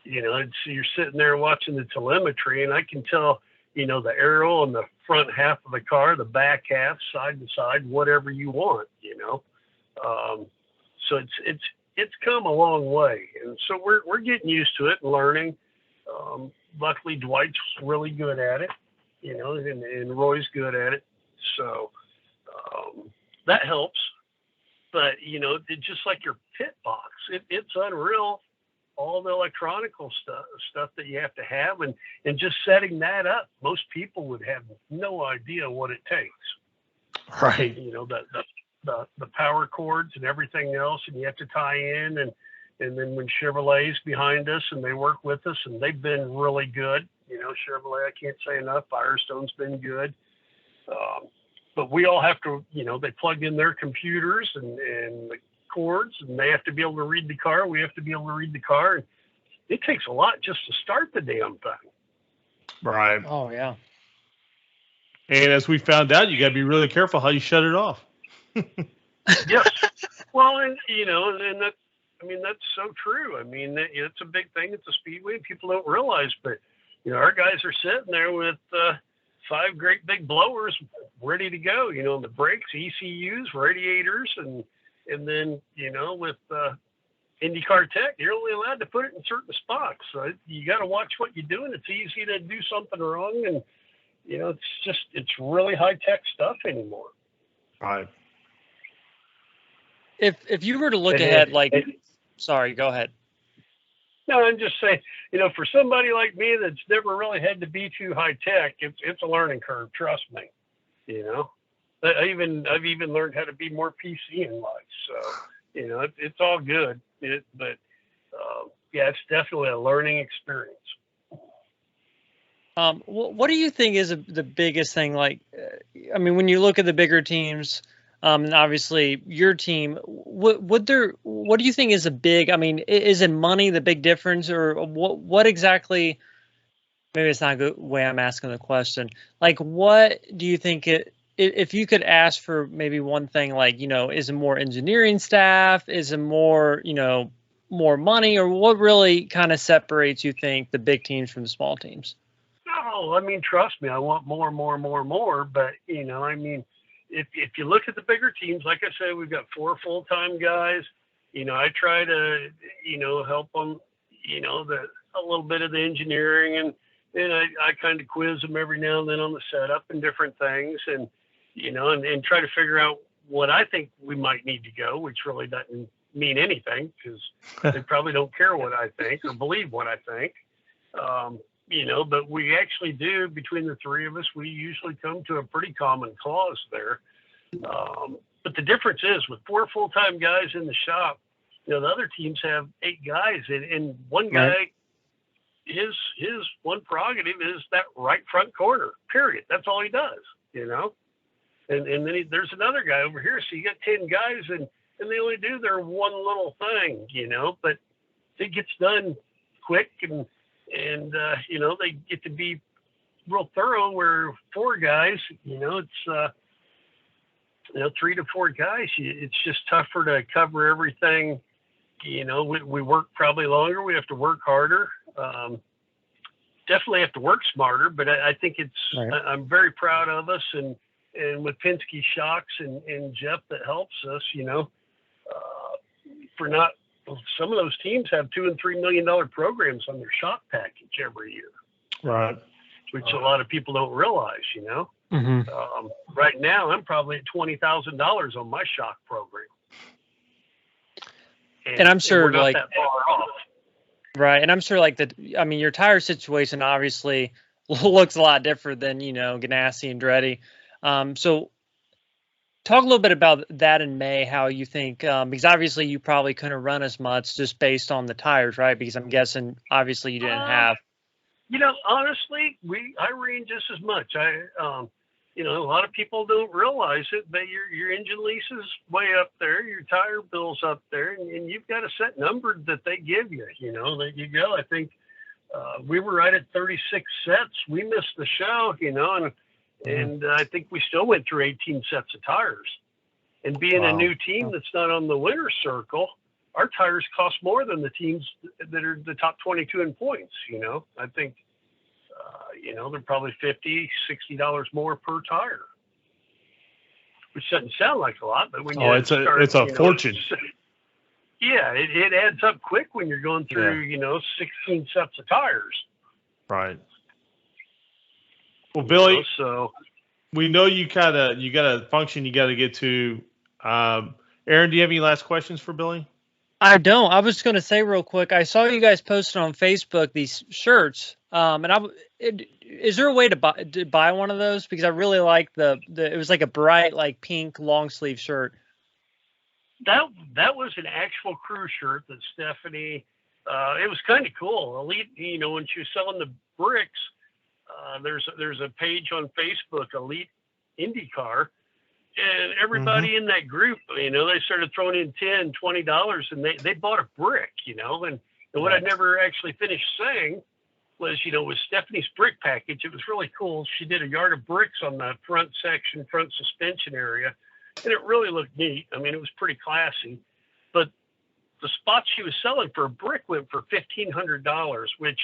you're sitting there watching the telemetry, and I can tell, the aerial and the front half of the car, the back half, side to side, whatever you want, So it's come a long way. And so we're getting used to it and learning. Luckily, Dwight's really good at it. and Roy's good at it. So that helps. But, it's just like your pit box. It's unreal, all the electronical stuff that you have to have. And just setting that up, most people would have no idea what it takes. Right. The power cords and everything else, and you have to tie in. And then when Chevrolet's behind us and they work with us, and they've been really good. Chevrolet, I can't say enough. Firestone's been good. But we all have to, they plug in their computers and the cords, and they have to be able to read the car. We have to be able to read the car. And it takes a lot just to start the damn thing. Right. Oh, yeah. And as we found out, you got to be really careful how you shut it off. Yes. Well, and that's so true. I mean, it's a big thing at the Speedway. People don't realize, but our guys are sitting there with 5 great big blowers ready to go. The brakes, ECUs, radiators, and then with IndyCar Tech, you're only allowed to put it in certain spots. So you got to watch what you're doing. It's easy to do something wrong, and it's really high tech stuff anymore. Right. If you were to look ahead, sorry, go ahead. No, I'm just saying, for somebody like me that's never really had to be too high tech, it's a learning curve. Trust me. I've even learned how to be more PC in life. So, it's all good. But it's definitely a learning experience. What do you think is the biggest thing? When you look at the bigger teams, and obviously your team, what do you think is a big? Is it money the big difference, or what exactly? Maybe it's not a good way I'm asking the question. What do you think if you could ask for maybe one thing, is it more engineering staff? Is it more, more money, or what really kind of separates, you think, the big teams from the small teams? No, trust me, I want more. But, if you look at the bigger teams, like I said, we've got 4 full-time guys. I try to, help them, a little bit of the engineering, and I kind of quiz them every now and then on the setup and different things, and try to figure out what I think we might need to go, which really doesn't mean anything because they probably don't care what I think or believe what I think. But we actually do, between the 3 of us, we usually come to a pretty common cause there. But the difference is with 4 full-time guys in the shop, the other teams have 8 guys, and one guy, right. his one prerogative is that right front corner, period. That's all he does, And then there's another guy over here. So you got 10 guys, and they only do their one little thing, but it gets done quick, and they get to be real thorough. Where 4 guys, it's 3 to 4 guys, it's just tougher to cover everything. We work probably longer. We have to work harder. Definitely have to work smarter. But I think right. I'm very proud of us, and with Penske Shocks and Jeff that helps us. Some of those teams have $2 and $3 million programs on their shock package every year. Right. Which a lot of people don't realize, Mm-hmm. Right now, I'm probably at $20,000 on my shock program. And I'm sure, we're not that far off. Right. And I'm sure, your tire situation obviously looks a lot different than, Ganassi and Andretti. So talk a little bit about that in May, how you think, because obviously you probably couldn't run as much just based on the tires, right? Because I'm guessing, obviously, you didn't have. Honestly, I ran just as much. A lot of people don't realize it, but your engine lease is way up there, your tire bill's up there, and you've got a set number that they give you, that you go. I think we were right at 36 sets. We missed the show, and I think we still went through 18 sets of tires. And being a new team that's not on the winner's circle, our tires cost more than the teams that are the top 22 in points. I think, they're probably $50, $60 more per tire, which doesn't sound like a lot, but when you it's a fortune. Yeah, it adds up quick when you're going through, 16 sets of tires. Right. Well, Billy, So we know you got a function you got to get to. Aaron, do you have any last questions for Billy? I don't. I was going to say real quick. I saw you guys posted on Facebook these shirts. Is there a way to buy one of those? Because I really like the it was like a bright like pink long sleeve shirt. that was an actual crew shirt that Stephanie. It was kind of cool. Elite, when she was selling the bricks, there's a page on Facebook, Elite IndyCar, and everybody in that group, they started throwing in $10, $20, and they bought a brick, and what I never actually finished saying was, with Stephanie's brick package, it was really cool. She did a yard of bricks on the front section, front suspension area, and it really looked neat. I mean, it was pretty classy, but the spot she was selling for a brick went for $1,500, which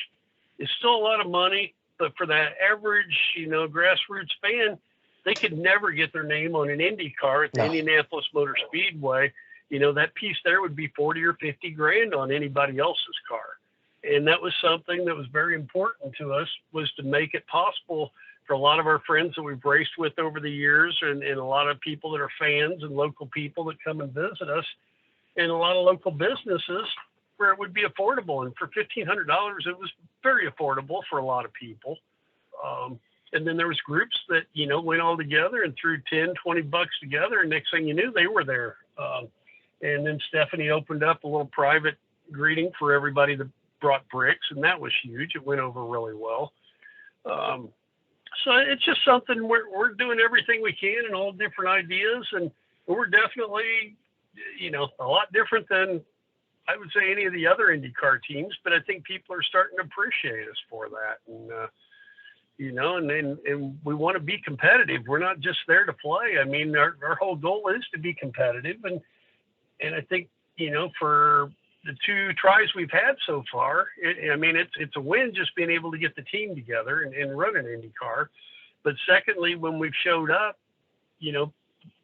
is still a lot of money, but for that average, grassroots fan, they could never get their name on an Indy car at the Indianapolis Motor Speedway. That piece there would be 40 or 50 grand on anybody else's car. And that was something that was very important to us, was to make it possible for a lot of our friends that we've raced with over the years, and a lot of people that are fans and local people that come and visit us, and a lot of local businesses where it would be affordable. And for $1,500, it was very affordable for a lot of people. And then there was groups that, went all together and threw 10, 20 bucks together. And next thing you knew, they were there. And then Stephanie opened up a little private greeting for everybody that brought bricks. And that was huge. It went over really well. So it's just something we're doing everything we can and all different ideas. And we're definitely, a lot different than, I would say, any of the other IndyCar teams. But I think people are starting to appreciate us for that. And, and we want to be competitive. We're not just there to play. I mean, our whole goal is to be competitive. And I think, for the 2 tries we've had so far, it's a win just being able to get the team together and run an IndyCar. But secondly, when we've showed up,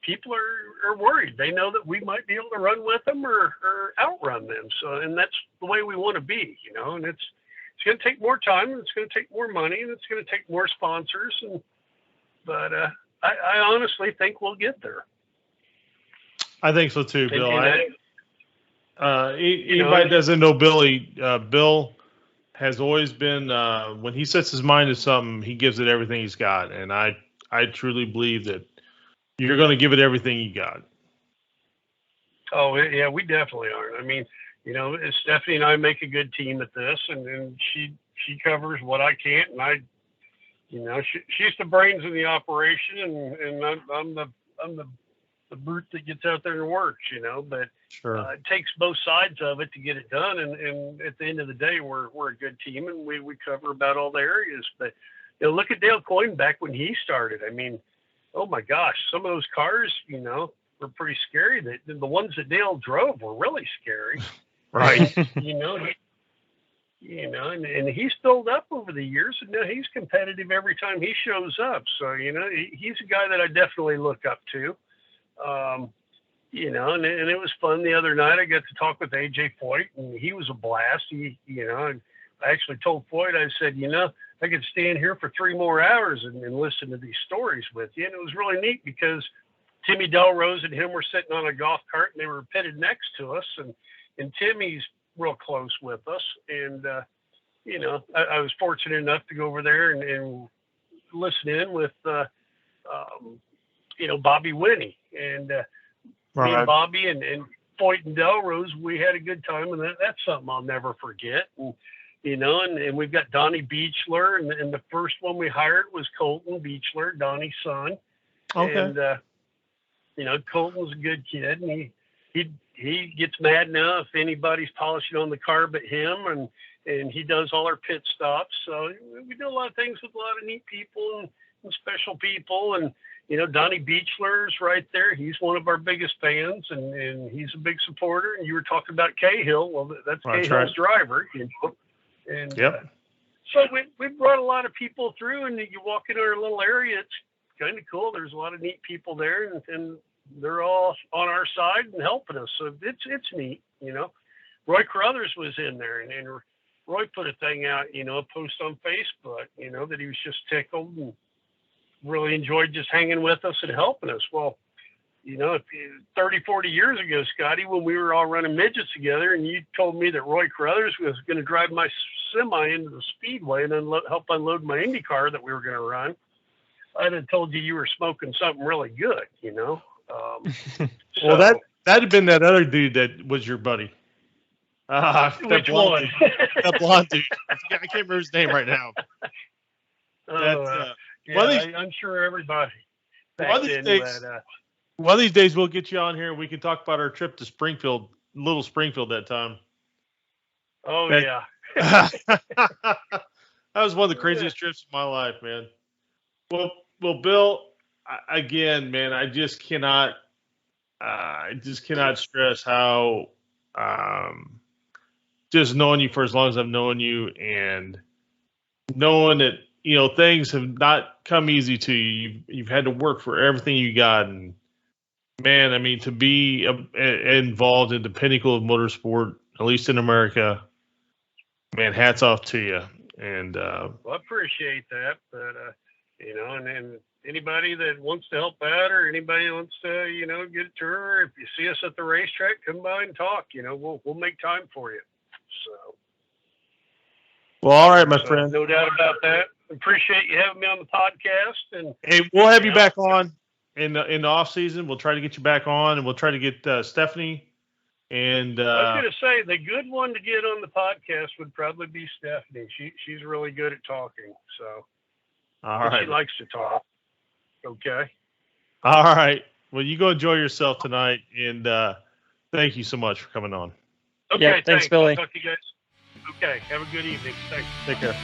people are worried. They know that we might be able to run with them or outrun them. So, and that's the way we want to be, and it's going to take more time, and it's going to take more money, and it's going to take more sponsors. But I honestly think we'll get there. I think so too, Bill. Anybody doesn't know Billy, Bill has always been, when he sets his mind to something, he gives it everything he's got. And I truly believe that you're going to give it everything you got. Oh, yeah, we definitely are. I mean, Stephanie and I make a good team at this, and she covers what I can't, and she's the brains of the operation, and I'm the brute that gets out there and works, but sure. It takes both sides of it to get it done. And at the end of the day, we're a good team, and we cover about all the areas. But, look at Dale Coyne back when he started. I mean, oh my gosh, some of those cars, were pretty scary. The ones that Dale drove were really scary. Right. And he's built up over the years, and now he's competitive every time he shows up. So, he's a guy that I definitely look up to. And it was fun the other night. I got to talk with AJ Foyt, and he was a blast. I actually told Foyt, I said, I could stand here for 3 more hours and listen to these stories with you. And it was really neat because Timmy Delrose and him were sitting on a golf cart, and they were pitted next to us. And Timmy's real close with us. And, I was fortunate enough to go over there and listen in with, Bobby Winnie. And me and Bobby and Foyt and Delrose, we had a good time. And that's something I'll never forget. And, and we've got Donnie Beechler. And the first one we hired was Colton Beechler, Donnie's son. Okay. And, Colton's a good kid. And he gets mad now if anybody's polishing on the car but him, and he does all our pit stops. So we do a lot of things with a lot of neat people and special people. And, Donnie Beechler's right there. He's one of our biggest fans, and he's a big supporter. And you were talking about Cahill. Well, that's Cahill's driver. And yep. So we brought a lot of people through, and you walk into our little area, it's kind of cool. There's a lot of neat people there, and they're all on our side and helping us. So it's neat, Roy Carruthers was in there, and Roy put a thing out, a post on Facebook, that he was just tickled and really enjoyed just hanging with us and helping us. Well, 30, 40 years ago, Scotty, when we were all running midgets together, and you told me that Roy Carruthers was going to drive my semi into the speedway and then help unload my IndyCar that we were going to run, I'd have told you were smoking something really good, Well, that'd have been that other dude that was your buddy. Which one? That blonde dude. I can't remember his name right now. I'm sure everybody. One of these days we'll get you on here and we can talk about our trip to Springfield, Little Springfield that time. Oh, yeah. That was one of the craziest trips of my life, man. Well, Bill, again, man, I just cannot stress how just knowing you for as long as I've known you and knowing that, things have not come easy to you. You've had to work for everything you got. And, man, I mean, to be involved in the pinnacle of motorsport, at least in America, man, hats off to you. And well, I appreciate that. But, and anybody that wants to help out or anybody that wants to, get a tour, if you see us at the racetrack, come by and talk. We'll make time for you. So. Well, all right, my friend. No doubt about that. Appreciate you having me on the podcast. And hey, we'll have you back on in the off season. We'll try to get you back on, and we'll try to get Stephanie. And I was going to say the good one to get on the podcast would probably be Stephanie. She's really good at talking. So all right, she likes to talk. Okay. All right. Well, you go enjoy yourself tonight, and thank you so much for coming on. Okay. Yeah, thanks, Billy. I'll talk to you guys. Okay. Have a good evening. Thanks. Take care.